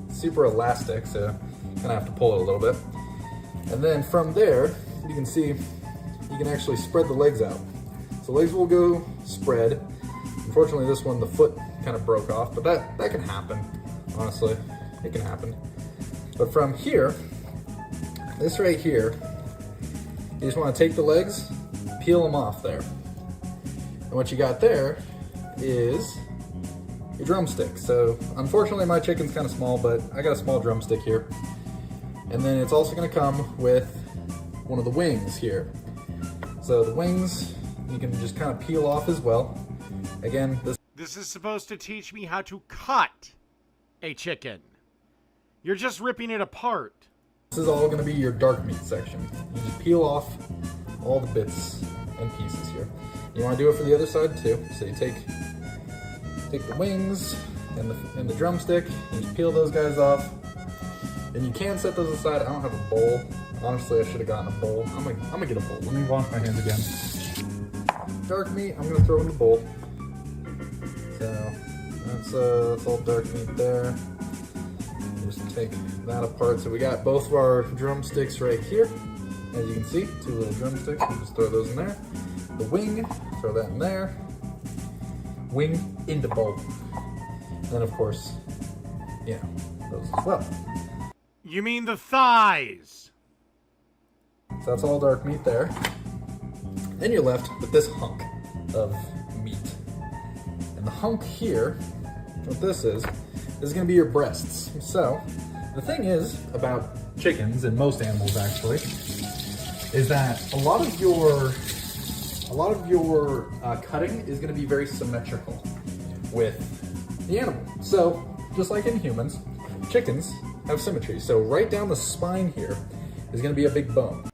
It's super elastic, so I'm gonna have to pull it a little bit. And then from there, you can see you can actually spread the legs out. So legs will go spread. Unfortunately, this one, the foot kind of broke off, but that can happen, honestly. It can happen. But from here, this right here, you just want to take the legs, peel them off there. And what you got there is your drumstick. So unfortunately my chicken's kind of small, but I got a small drumstick here. And then it's also going to come with one of the wings here. So the wings, you can just kind of peel off as well. Again, This is supposed to teach me how to cut a chicken. You're just ripping it apart. this is all going to be your dark meat section. You just peel off all the bits and pieces here. You want to do it for the other side too. So you take the wings and the drumstick, and you peel those guys off. Then you can set those aside. I don't have a bowl. Honestly, I should have gotten a bowl. I'm gonna get a bowl. Let me wash my hands again. Dark meat, I'm gonna throw in the bowl. So that's all dark meat there. Just take that apart. So we got both of our drumsticks right here. As you can see, 2 little drumsticks. We'll just throw those in there. The wing, throw that in there. Wing in the bowl. And then of course, those as well. You mean the thighs? So that's all dark meat there. Then you're left with this hunk of meat. And the hunk here, what this is going to be your breasts. So the thing is about chickens, and most animals actually, is that a lot of your cutting is going to be very symmetrical with the animal. So just like in humans, chickens have symmetry. So right down the spine here is going to be a big bone.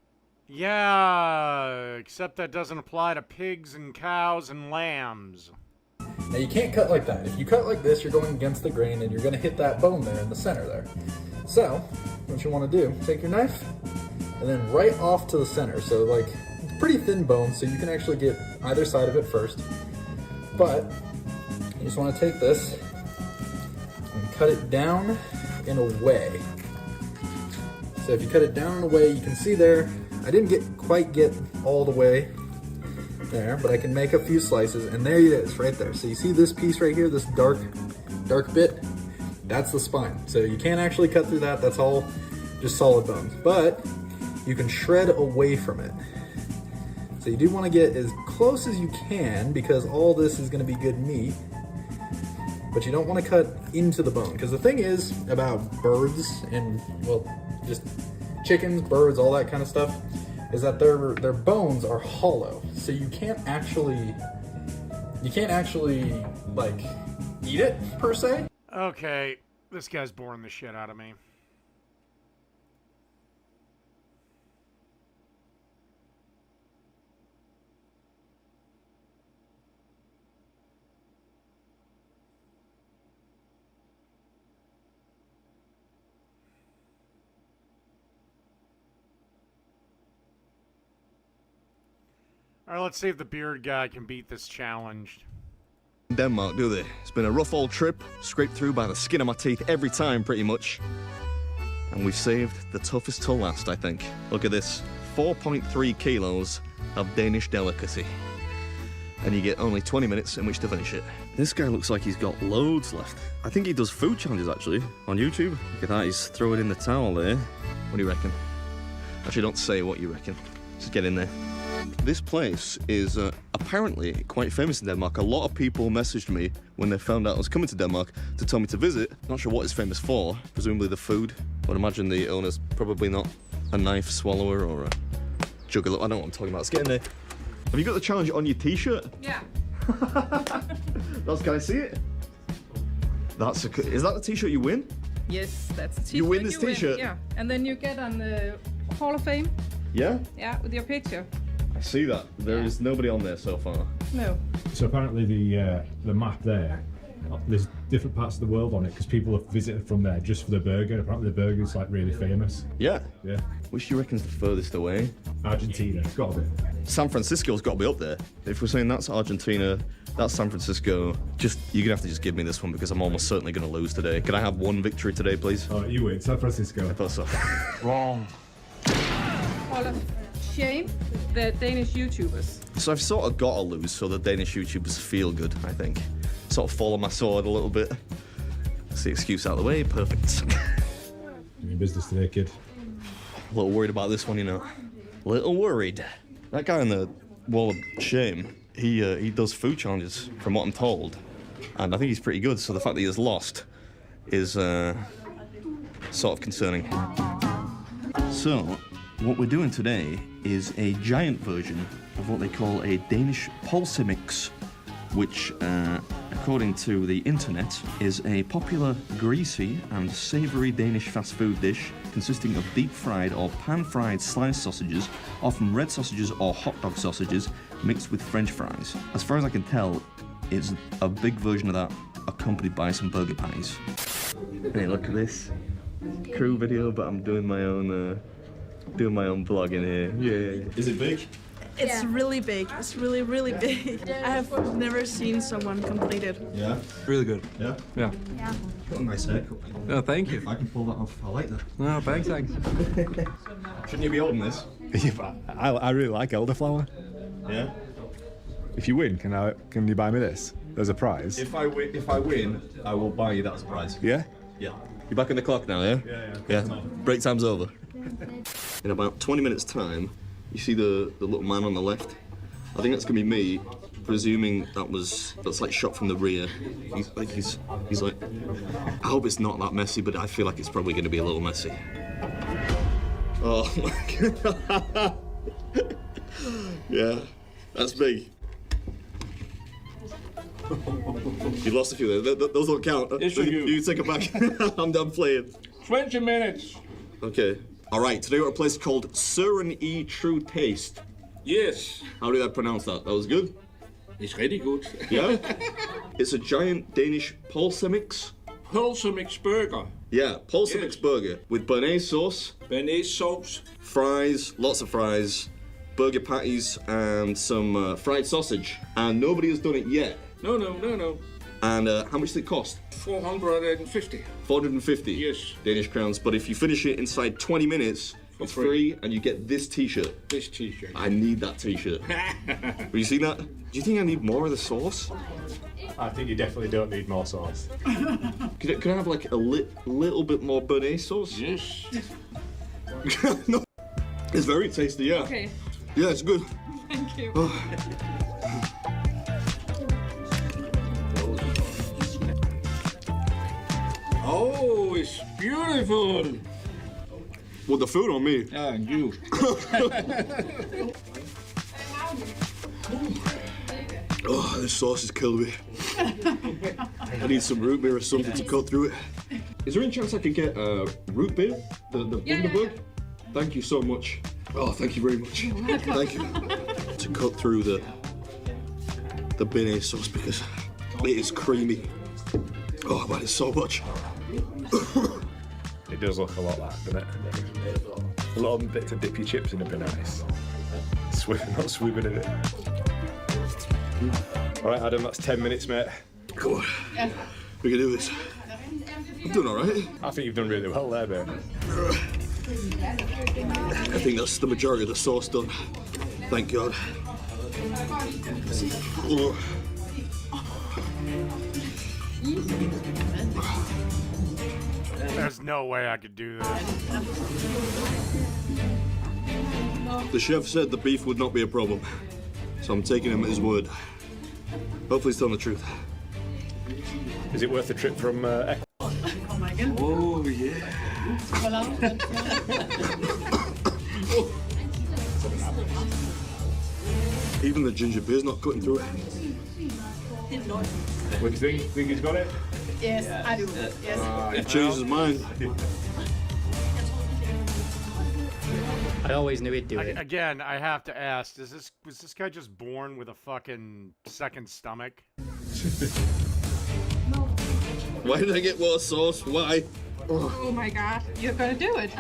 Yeah, except that doesn't apply to pigs and cows and lambs. Now you can't cut like that. If you cut like this, you're going against the grain and you're going to hit that bone there in the center there. So what you want to do, take your knife and then right off to the center. So like, it's a pretty thin bone, so you can actually get either side of it first. But you just want to take this and cut it down in a way. So if you cut it down in a way, you can see there, I didn't quite get all the way there, but I can make a few slices, and there it is, right there. So you see this piece right here, this dark bit? That's the spine. So you can't actually cut through that, that's all just solid bones. But you can shred away from it. So you do want to get as close as you can, because all this is going to be good meat. But you don't want to cut into the bone, because the thing is about birds and, well, just chickens, birds, all that kind of stuff, is that their bones are hollow. So you can't actually like eat it per se. Okay, this guy's boring the shit out of me. Alright, let's see if the beard guy can beat this challenge. Denmark, do they? It's been a rough old trip, scraped through by the skin of my teeth every time, pretty much. And we've saved the toughest till last, I think. Look at this, 4.3 kilos of Danish delicacy. And you get only 20 minutes in which to finish it. This guy looks like he's got loads left. I think he does food challenges, actually, on YouTube. Look at that, he's throwing in the towel there. What do you reckon? Actually, don't say what you reckon. Just get in there. This place is apparently quite famous in Denmark. A lot of people messaged me when they found out I was coming to Denmark to tell me to visit. Not sure what it's famous for, presumably the food. I would imagine the owner's probably not a knife swallower or a juggler. I don't know what I'm talking about. Let's get in there. Have you got the challenge on your t-shirt? Yeah. Can I see it? Is that the t-shirt you win? Yes, that's a t-shirt. You win this t-shirt? Yeah, and then you get on the Hall of Fame. Yeah? Yeah, with your picture. I see that. There is nobody on there so far. No. So apparently the map there, there's different parts of the world on it because people have visited from there just for the burger. Apparently the burger's like really famous. Yeah? Yeah. Which do you reckon's the furthest away? Argentina, it's got to be. San Francisco's got to be up there. If we're saying that's Argentina, that's San Francisco, you're gonna have to just give me this one because I'm almost certainly gonna lose today. Can I have one victory today, please? Oh, you win, San Francisco. I thought so. Wrong. Hall of Shame, the Danish YouTubers. So I've sort of got to lose so the Danish YouTubers feel good, I think. Sort of fall on my sword a little bit. That's the excuse out of the way, perfect. Doing business today, kid. A little worried about this one, you know. A little worried. That guy on the Wall of Shame, he does food challenges, from what I'm told. And I think he's pretty good, so the fact that he has lost is sort of concerning. So, what we're doing today is a giant version of what they call a Danish pølsemix, which, according to the internet, is a popular greasy and savoury Danish fast food dish consisting of deep-fried or pan-fried sliced sausages, often red sausages or hot dog sausages, mixed with French fries. As far as I can tell, it's a big version of that, accompanied by some burger patties. Hey, look at this crew video, but I'm doing my own vlog in here. Yeah. Is it big? It's really big. It's really, really big. I have never seen someone complete it. Yeah. Really good. Yeah. Yeah. Yeah. Got a nice haircut. Oh, thank you. If I can pull that off, I like that. No, thanks. Shouldn't you be holding this? I really like elderflower. Yeah. If you win, can you buy me this? There's a prize. If I win, I will buy you that as a prize. Yeah? Yeah. You're back on the clock now, yeah? Yeah. Break time's over. In about 20 minutes' time, you see the little man on the left? I think that's gonna be me, presuming that's like shot from the rear. He's like, I hope it's not that messy, but I feel like it's probably gonna be a little messy. Oh my god. Yeah, that's big. You lost a few there. Those don't count. It's for you. You take it back. I'm done playing. 20 minutes. Okay. All right. Today we're at a place called Søren E. True Taste. Yes. How did I pronounce that? That was good? It's really good. Yeah? It's a giant Danish pølsemix. Pølsemix burger. Yeah, pølsemix burger with béarnaise sauce. Béarnaise sauce. Fries, lots of fries, burger patties, and some fried sausage. And nobody has done it yet. No. And how much does it cost? 450. 450 Yes. Danish crowns. But if you finish it inside 20 minutes, it's free, and you get this t-shirt. This t-shirt. I need that t-shirt. Have you seen that? Do you think I need more of the sauce? I think you definitely don't need more sauce. Could I have like a little bit more béarnaise sauce? Yes. No. It's very tasty, yeah. Okay. Yeah, it's good. Thank you. Oh, it's beautiful. Well, the food on me. Ah, you. Oh, this sauce is killing me. I need some root beer or something to cut through it. Is there any chance I could get root beer? The Bundaberg? Thank you so much. Oh, thank you very much. Thank you. To cut through the béarnaise sauce because it is creamy. Oh, man, it's so much. It does look a lot like, doesn't it? A lot of bit to dip your chips in would be nice. Not swimming in it. All right, Adam, that's 10 minutes, mate. Come on. Yeah. We can do this. I'm doing all right. I think you've done really well there, mate. I think that's the majority of the sauce done. Thank God. Oh. There's no way I could do this. The chef said the beef would not be a problem, so I'm taking him at his word. Hopefully he's telling the truth. Is it worth the trip from Ecuador? Oh, yeah. Even the ginger beer's not cutting through it. What do you think? Think he's got it? Yes, I do. Yes. He changed his mind. I always knew he'd do it. Again, I have to ask: was this guy just born with a fucking second stomach? Why did I get more sauce? Why? Oh my god, you're gonna do it.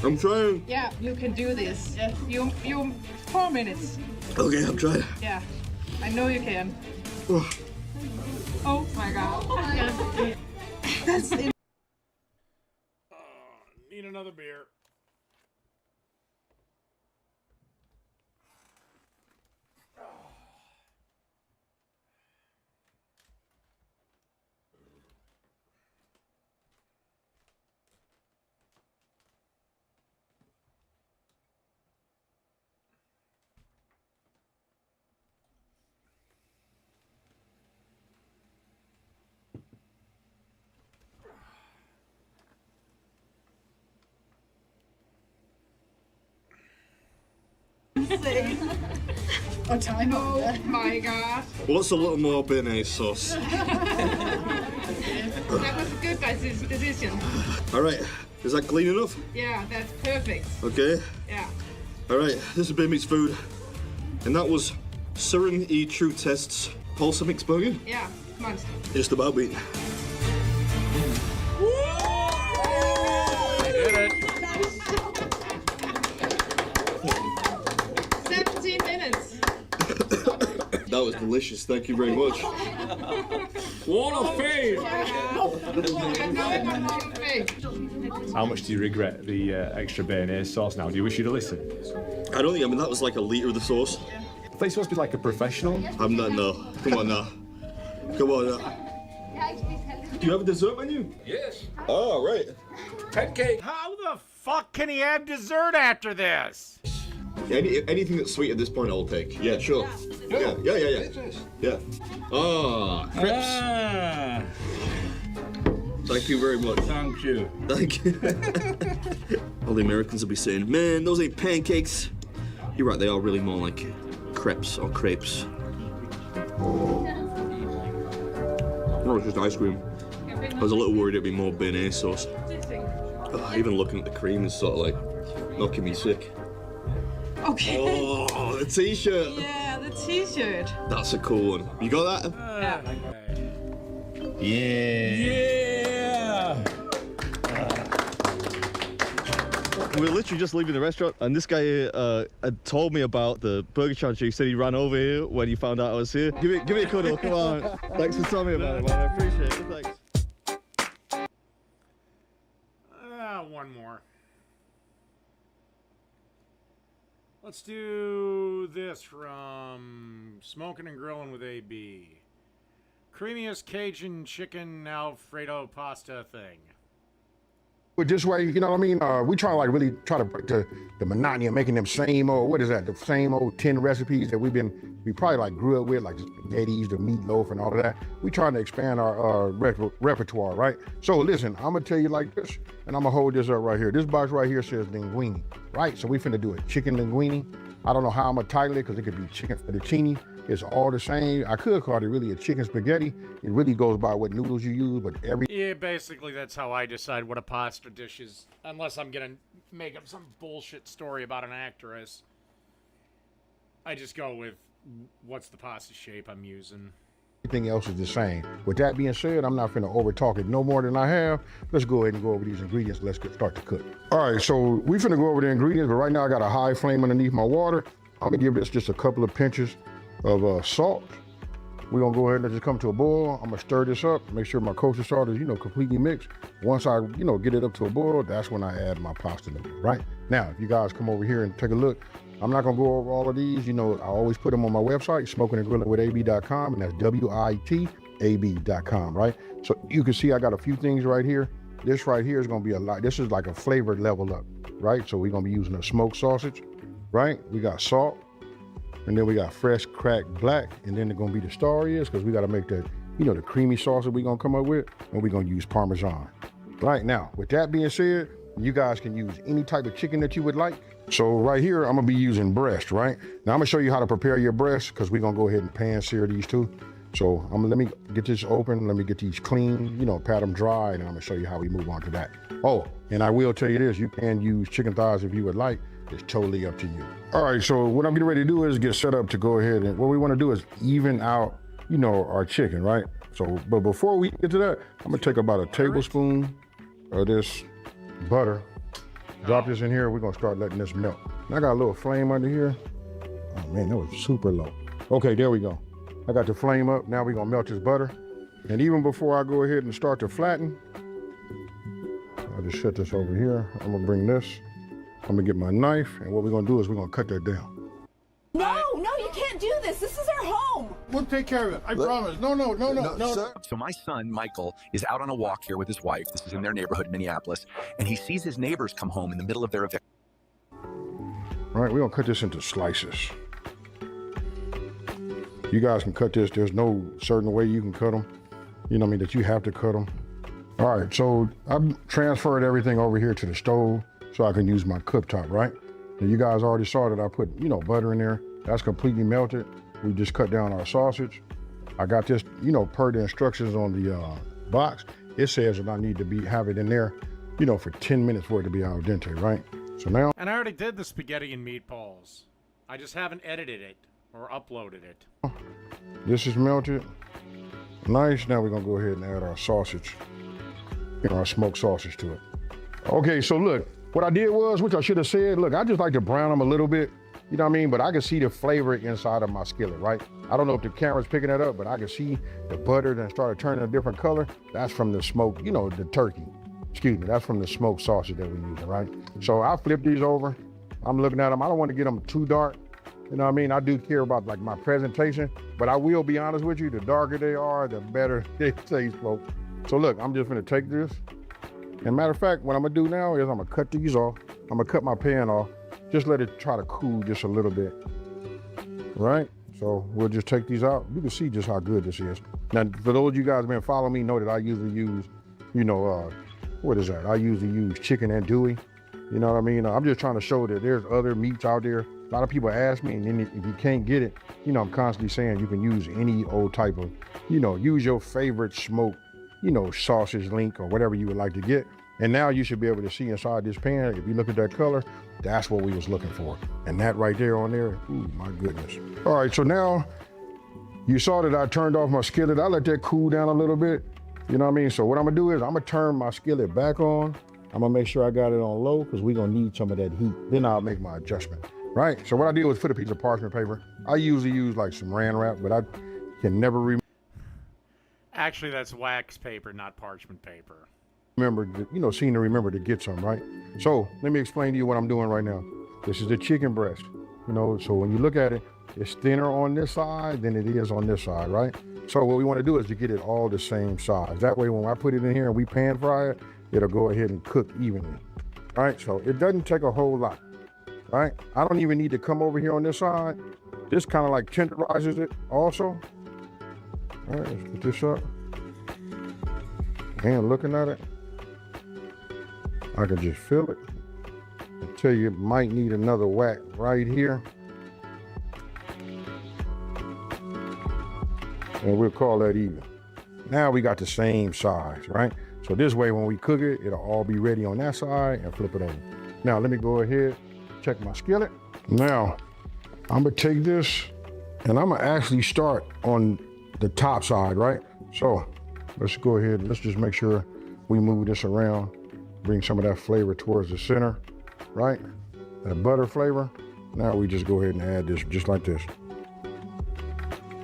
I'm trying. Yeah, you can do this. You 4 minutes. Okay, I'm trying. Yeah, I know you can. Oh my god. That's it. Need another beer. insane. A time. Oh my god. What's a little more béarnaise sauce? That was a good decision. All right, is that clean enough? Yeah, that's perfect. Okay. Yeah. All right, this is Bear Meat's food. And that was Surin E True Test's Pulsar Mix Burger. Yeah, monster. Just about beat. I did it. 17 minutes. That was delicious. Thank you very much. Wall of Fame! How much do you regret the extra béarnaise sauce now? Do you wish you'd have listened? I don't think, that was like a litre of the sauce. I thought you're supposed to be like a professional. I'm not, no. Come on now. Come on now. Do you have a dessert menu? Yes. Oh, right. Pet cake. How the fuck can he have dessert after this? Yeah, anything that's sweet at this point, I'll take. Yeah, sure. Yeah. Yeah. Ah, crepes. Ah, Thank you very much. thank you. Thank you. All the Americans will be saying, man, those ain't pancakes. You're right, they are really more like crepes or crepes. Oh, it's just ice cream. I was a little worried it'd be more béarnaise sauce. Even looking at the cream is sort of like knocking me sick. Okay. Oh, the t-shirt. Yeah, the t-shirt. That's a cool one. You got that? Yeah. We were literally just leaving the restaurant, and this guy had told me about the burger challenge. He said he ran over here when he found out I was here. Give me a cuddle, come on. Thanks for telling me about it, man. I appreciate it. Thanks. One more. Let's do this from Smoking and Grilling with AB. Creamiest Cajun chicken Alfredo pasta thing. But this way, you know what I mean? We try to like really try to break the monotony of making them same old, what is that? The same old 10 recipes that we probably like grew up with, like spaghettis, the meatloaf and all of that. We trying to expand our repertoire, right? So listen, I'm gonna tell you like this, and I'm gonna hold this up right here. This box right here says linguine, right? So we finna do a chicken linguine. I don't know how I'm gonna title it, because it could be chicken fettuccine. It's all the same. I could call it really a chicken spaghetti. It really goes by what noodles you use, but Yeah, basically that's how I decide what a pasta dish is. Unless I'm gonna make up some bullshit story about an actress. I just go with what's the pasta shape I'm using. everything else is the same. With that being said, I'm not finna over talk it no more than I have. Let's go ahead and go over these ingredients. Let's start to cook. All right, so we finna go over the ingredients, but right now I got a high flame underneath my water. I'm gonna give this just a couple of pinches of salt. We're gonna go ahead and let this come to a boil. I'm gonna stir this up, make sure my kosher salt is, completely mixed. Once I, get it up to a boil, that's when I add my pasta noodles, right? Now, if you guys come over here and take a look, I'm not gonna go over all of these. I always put them on my website, smokingandgrillingwithab.com, and that's WITAB.com, right? So you can see I got a few things right here. This right here is gonna be a lot. This is like a flavored level up, right? So we're gonna be using a smoked sausage, right? We got salt, and then we got fresh cracked black, and then they're gonna be the star is, because we gotta make the, the creamy sauce that we're gonna come up with, and we're gonna use Parmesan. Right now, with that being said, you guys can use any type of chicken that you would like. So right here, I'm gonna be using breast, right? Now I'm gonna show you how to prepare your breast, because we're gonna go ahead and pan sear these too. So let me get this open, let me get these clean, pat them dry, and I'm gonna show you how we move on to that. Oh, and I will tell you this, you can use chicken thighs if you would like. It's totally up to you. All right, so what I'm getting ready to do is get set up to go ahead, and what we wanna do is even out, our chicken, right? So, but before we get to that, I'm gonna take about a tablespoon of this butter, drop this in here, we're gonna start letting this melt. And I got a little flame under here. Oh man, that was super low. Okay, there we go. I got the flame up, now we're gonna melt this butter. And even before I go ahead and start to flatten, I'll just set this over here. I'm gonna bring this, I'm gonna get my knife, and what we're gonna do is we're gonna cut that down. No, you can't do this. This is our home. We'll take care of it, I promise. No. So my son, Michael, is out on a walk here with his wife. This is in their neighborhood in Minneapolis. And he sees his neighbors come home in the middle of their event. All right, we're gonna cut this into slices. You guys can cut this. There's no certain way you can cut them. That you have to cut them. All right, so I've transferred everything over here to the stove so I can use my cooktop, right? And you guys already saw that I put, you know, butter in there. That's completely melted. We just cut down our sausage. I got this, you know, per the instructions on the box. It says that I need to have it in there, you know, for 10 minutes for it to be al dente, right? So now. And I already did the spaghetti and meatballs. I just haven't edited it or uploaded it. This is melted. Nice. Now we're gonna go ahead and add our sausage, you know, our smoked sausage to it. Okay, so look, what I did was, which I should have said, look, I just like to brown them a little bit, you know what I mean? But I can see the flavor inside of my skillet, right? I don't know if the camera's picking that up, but I can see the butter that started turning a different color. That's from the smoke, you know, the turkey. Excuse me, that's from the smoked sausage that we're using, right? So I flip these over. I'm looking at them. I don't want to get them too dark. You know what I mean? I do care about like my presentation, but I will be honest with you, the darker they are, the better they taste, folks. So look, I'm just gonna take this. And matter of fact, what I'm gonna do now is I'm gonna cut these off. I'm gonna cut my pan off. Just let it try to cool just a little bit, right? So we'll just take these out. You can see just how good this is. Now, for those of you guys who've been following me, know that I usually use, you know, what is that? I usually use chicken andouille. You know what I mean? I'm just trying to show that there's other meats out there. A lot of people ask me, and then if you can't get it, you know, I'm constantly saying you can use any old type of, you know, use your favorite smoked, you know, sausage link or whatever you would like to get. And now you should be able to see inside this pan, if you look at that color, that's what we was looking for. And that right there on there, ooh, my goodness. All right, so now you saw that I turned off my skillet. I let that cool down a little bit. You know what I mean? So what I'm gonna do is I'm gonna turn my skillet back on. I'm gonna make sure I got it on low because we're gonna need some of that heat. Then I'll make my adjustment, right? So what I did was put a piece of parchment paper. I usually use like saran wrap, but I can never Actually, that's wax paper, not parchment paper. remember, you know, seem to remember to get some, right? So let me explain to you what I'm doing right now. This is the chicken breast, you know, so when you look at it, it's thinner on this side than it is on this side, right? So what we want to do is to get it all the same size. That way, when I put it in here and we pan fry it, it'll go ahead and cook evenly, right? So it doesn't take a whole lot, right? I don't even need to come over here on this side. This kind of like tenderizes it also. All right, let's put this up. And looking at it, I can just feel it. I tell you, it might need another whack right here. And we'll call that even. Now we got the same size, right? So this way, when we cook it, it'll all be ready on that side and flip it over. Now, let me go ahead, check my skillet. Now, I'm gonna take this and I'm gonna actually start on the top side, right? So let's go ahead and let's just make sure we move this around, bring some of that flavor towards the center, right? That butter flavor. Now we just go ahead and add this just like this.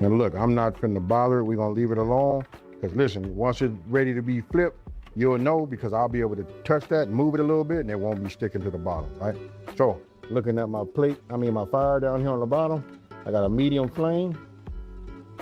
And look, I'm not finna bother. We're gonna leave it alone. Because listen, once it's ready to be flipped, you'll know because I'll be able to touch that, move it a little bit, and it won't be sticking to the bottom, right? So, looking at my my fire down here on the bottom, I got a medium flame.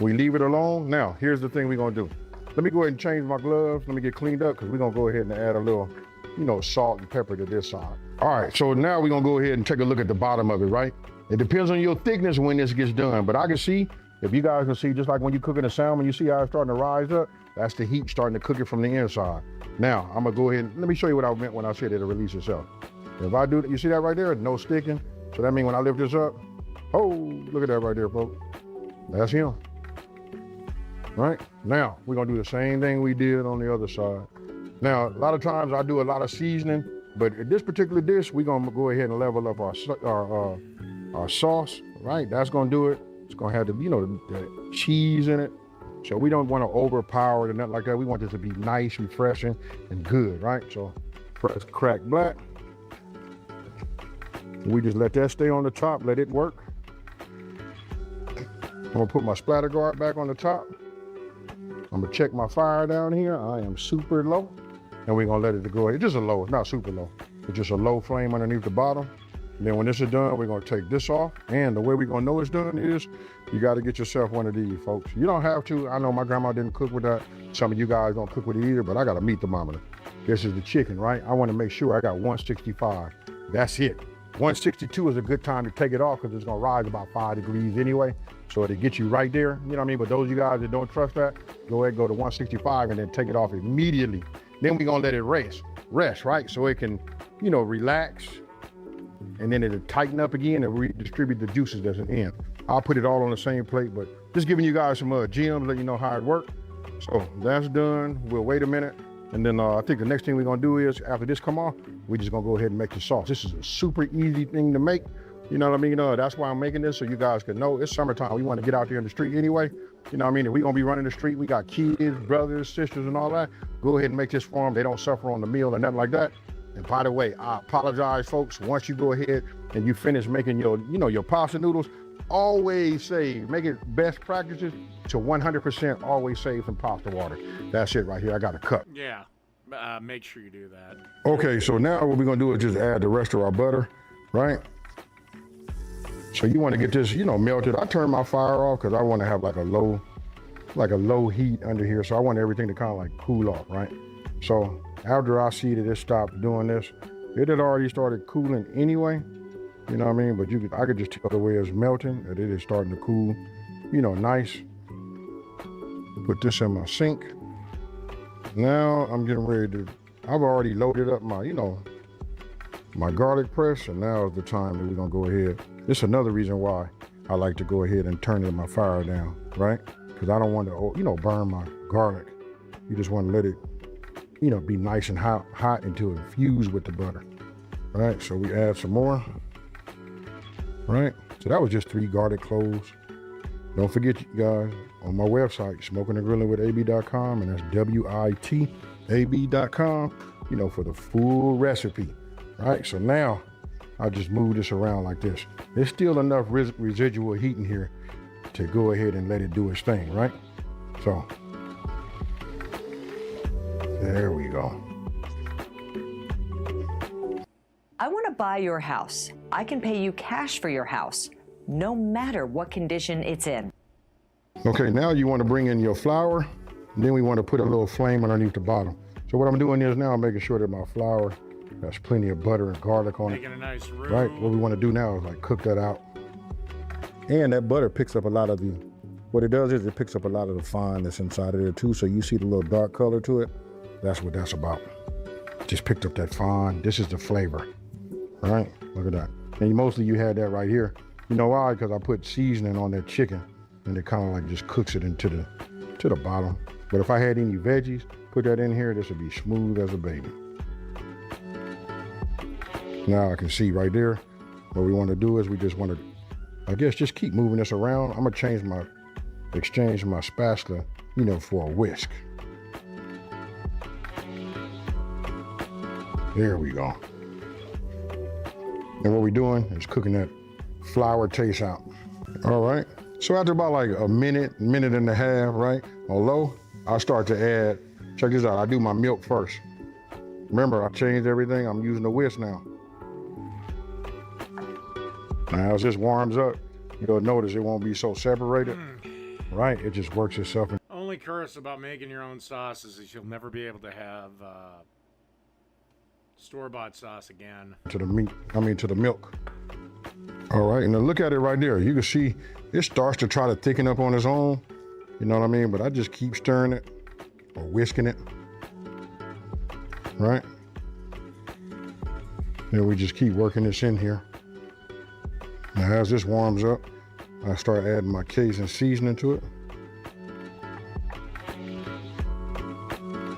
We leave it alone. Now, here's the thing we're gonna do. Let me go ahead and change my gloves. Let me get cleaned up because we're gonna go ahead and add a little, you know, salt and pepper to this side. All right, so now we're gonna go ahead and take a look at the bottom of it, right? It depends on your thickness when this gets done, but I can see, if you guys can see, just like when you're cooking a salmon, you see how it's starting to rise up? That's the heat starting to cook it from the inside. Now, I'm gonna go ahead and, let me show you what I meant when I said it'll release itself. If I do, you see that right there? No sticking. So that means when I lift this up, oh, look at that right there, folks. That's him. Right? Now, we're gonna do the same thing we did on the other side. Now, a lot of times I do a lot of seasoning, but in this particular dish, we're gonna go ahead and level up our sauce, right? That's gonna do it. It's gonna have the, you know, the cheese in it. So we don't want to overpower it or nothing like that. We want this to be nice, refreshing, and good, right? So press crack black. We just let that stay on the top, let it work. I'm gonna put my splatter guard back on the top. I'm gonna check my fire down here. I am super low. And we're gonna let it go. It's just a low, it's not super low. It's just a low flame underneath the bottom. And then when this is done, we're gonna take this off. And the way we're gonna know it's done is, you gotta get yourself one of these, folks. You don't have to. I know my grandma didn't cook with that. Some of you guys don't cook with it either, but I got a meat thermometer. This is the chicken, right? I wanna make sure I got 165. That's it. 162 is a good time to take it off because it's gonna rise about 5 degrees anyway. So it'll get you right there, you know what I mean? But those of you guys that don't trust that, go ahead, go to 165 and then take it off immediately. Then we're gonna let it rest, right? So it can, you know, relax. and then it'll tighten up again and redistribute the juices that's in. I'll put it all on the same plate, but just giving you guys some gems, let you know how it works. So that's done. We'll wait a minute. And then I think the next thing we're gonna do is, after this come off, we're just gonna go ahead and make the sauce. This is a super easy thing to make. You know what I mean? That's why I'm making this, so you guys can know it's summertime. We wanna get out there in the street anyway. You know what I mean? If we're gonna be running the street, we got kids, brothers, sisters, and all that. Go ahead and make this for them. They don't suffer on the meal or nothing like that. And by the way, I apologize, folks. Once you go ahead and you finish making your, your pasta noodles, always save, make it best practices to 100% always save some pasta water. That's it right here. I got a cup. Yeah, make sure you do that. Okay, so now what we're gonna do is just add the rest of our butter, right? So you want to get this, melted. I turn my fire off because I want to have like a low heat under here. So I want everything to kind of like cool off, right? So after I see that it stopped doing this, it had already started cooling anyway. You know what I mean? But I could just tell the way it's melting that it is starting to cool, nice. Put this in my sink. Now I'm getting ready to, I've already loaded up my, my garlic press, and now is the time that we're gonna go ahead. This is another reason why I like to go ahead and turn my fire down, right? Because I don't want to, burn my garlic. You just want to let it, be nice and hot until it infuse with the butter. All right, so we add some more. Right, so that was just 3 garlic cloves. Don't forget, you guys, on my website, smokingandgrillingwithab.com, and that's WITAB.com, for the full recipe. Right, so now I just move this around like this. There's still enough residual heat in here to go ahead and let it do its thing, right? So, there we go. I want to buy your house. I can pay you cash for your house, no matter what condition it's in. Okay, now you want to bring in your flour, and then we want to put a little flame underneath the bottom. So what I'm doing is now I'm making sure that my flour has plenty of butter and garlic on it. Making a nice roux. Right, what we want to do now is like cook that out. And that butter picks up a lot of what it does is it picks up a lot of the fine that's inside of there too. So you see the little dark color to it? That's what that's about. Just picked up that fine. This is the flavor. All right, look at that. And mostly you had that right here. You know why? Because I put seasoning on that chicken, and it kind of like just cooks it into the bottom. But if I had any veggies, put that in here, this would be smooth as a baby. Now I can see right there, what we want to do is we just want to, I guess, just keep moving this around. I'm gonna exchange my spatula, for a whisk. There we go. And what we're doing is cooking that flour taste out. All right. So after about like a minute and a half, right, on low, I start to add, check this out, I do my milk first. Remember, I changed everything. I'm using the whisk now. Now as this warms up, you'll notice it won't be so separated, right? It just works itself in. Only curse about making your own sauces is you'll never be able to have store-bought sauce again. To the milk. All right, and then look at it right there. You can see it starts to try to thicken up on its own. You know what I mean? But I just keep stirring it or whisking it, right? Then we just keep working this in here. Now as this warms up, I start adding my Cajun seasoning to it.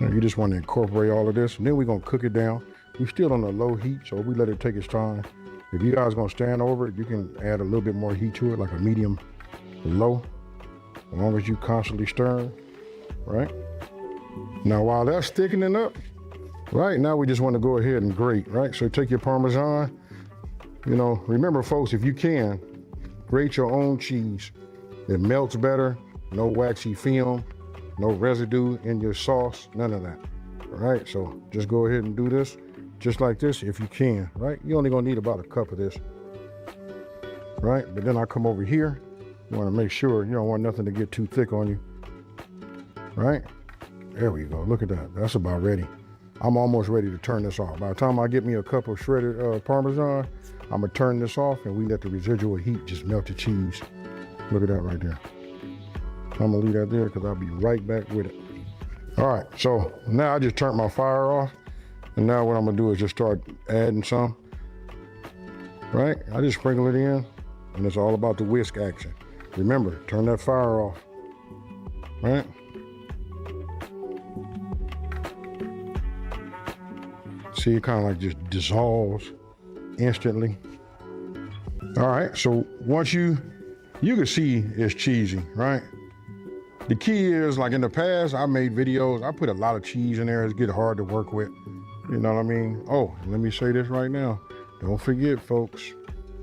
Now you just want to incorporate all of this, and then we're gonna cook it down. We're still on a low heat, so we let it take its time. If you guys gonna stand over it, you can add a little bit more heat to it, like a medium low, as long as you constantly stir, right? Now while that's thickening up, right, now we just want to go ahead and grate, right? So take your Parmesan, remember folks, if you can, grate your own cheese. It melts better, no waxy film, no residue in your sauce, none of that, all right? So just go ahead and do this. Just like this, if you can, right? You're only gonna need about a cup of this, right? But then I come over here, you wanna make sure you don't want nothing to get too thick on you, right? There we go, look at that, that's about ready. I'm almost ready to turn this off. By the time I get me a cup of shredded Parmesan, I'm gonna turn this off and we let the residual heat just melt the cheese. Look at that right there. I'm gonna leave that there because I'll be right back with it. All right, so now I just turned my fire off. And now what I'm gonna do is just start adding some. right? I just sprinkle it in, and it's all about the whisk action. Remember, turn that fire off, right? See, it kind of like just dissolves instantly. All right, so once you can see it's cheesy, right? The key is, like in the past, I made videos, I put a lot of cheese in there, it's get hard to work with. You know what I mean? Oh, let me say this right now. Don't forget, folks,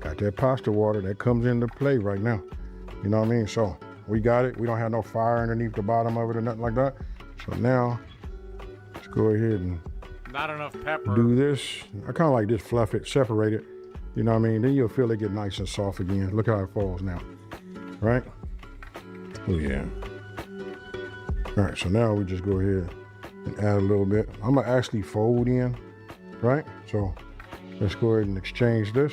got that pasta water that comes into play right now. You know what I mean? So we got it. We don't have no fire underneath the bottom of it or nothing like that. So now, let's go ahead and not enough pepper. Do this. I kind of like this, fluff it, separate it. You know what I mean? Then you'll feel it get nice and soft again. Look how it falls now, right? Oh yeah. All right, so now we just go ahead and add a little bit. I'm gonna actually fold in, right? So let's go ahead and exchange this.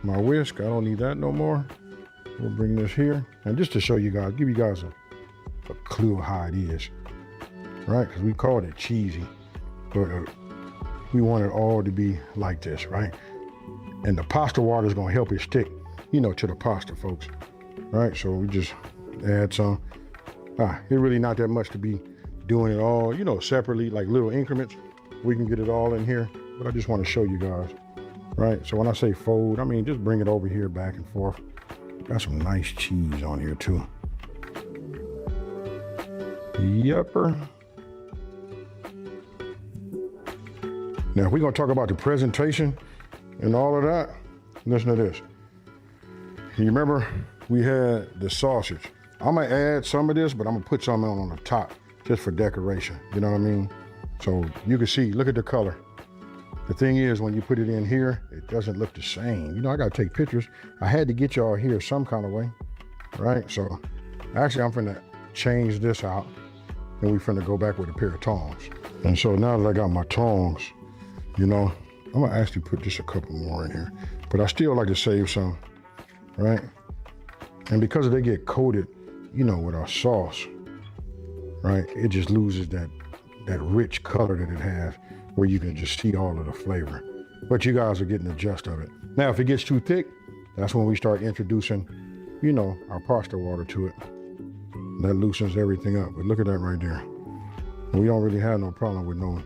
My whisk, I don't need that no more. We'll bring this here. And just to show you guys, give you guys a clue of how it is, right? Because we called it cheesy, but we want it all to be like this, right? And the pasta water is gonna help it stick, you know, to the pasta, folks, right? So we just add some. It's really not that much to be doing it all, you know, separately, like little increments. We can get it all in here, but I just want to show you guys, right? So when I say fold, I mean, just bring it over here back and forth. Got some nice cheese on here too. Yupper. Now, if we're gonna talk about the presentation and all of that, listen to this. You remember we had the sausage. I'm gonna add some of this, but I'm gonna put some on the top just for decoration. You know what I mean? So you can see, look at the color. The thing is, when you put it in here, it doesn't look the same. You know, I gotta take pictures. I had to get y'all here some kind of way, right? So actually I'm finna change this out and we finna go back with a pair of tongs. And so now that I got my tongs, you know, I'm gonna actually put just a couple more in here, but I still like to save some, right? And because they get coated, you know, with our sauce, right? It just loses that rich color that it has, where you can just see all of the flavor. But you guys are getting the gist of it. Now, if it gets too thick, that's when we start introducing, you know, our pasta water to it. That loosens everything up. But look at that right there. We don't really have no problem with no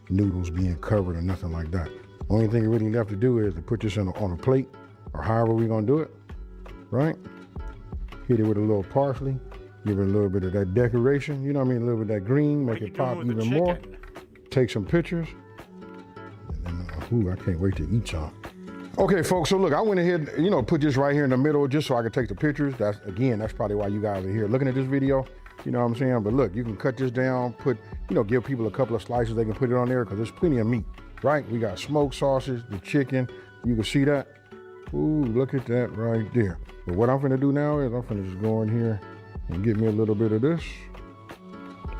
noodles being covered or nothing like that. Only thing you really left to do is to put this on a plate, or however we're gonna do it, right? Hit it with a little parsley, give it a little bit of that decoration, you know what I mean? A little bit of that green, make it pop even more. Take some pictures. And then, I can't wait to eat some. Okay, folks, so look, I went ahead, you know, put this right here in the middle just so I could take the pictures. That's probably why you guys are here looking at this video, you know what I'm saying? But look, you can cut this down, give people a couple of slices, they can put it on there because there's plenty of meat, right? We got smoked sausage, the chicken, you can see that. Ooh, look at that right there. But what I'm gonna do now is I'm gonna just go in here and get me a little bit of this.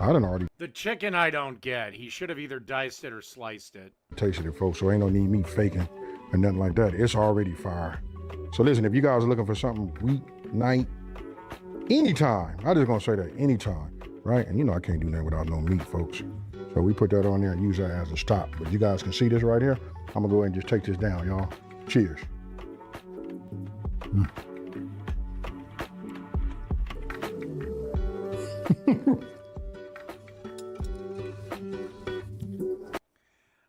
I done already. The chicken I don't get. He should have either diced it or sliced it. Tasted it, folks, so ain't no need me faking or nothing like that. It's already fire. So listen, if you guys are looking for something weeknight, anytime, I just gonna say that, anytime, right? And you know I can't do that without no meat, folks. So we put that on there and use that as a stop. But you guys can see this right here. I'm gonna go ahead and just take this down, y'all. Cheers.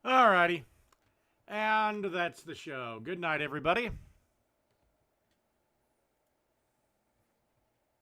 Alrighty. And that's the show. Good night, everybody.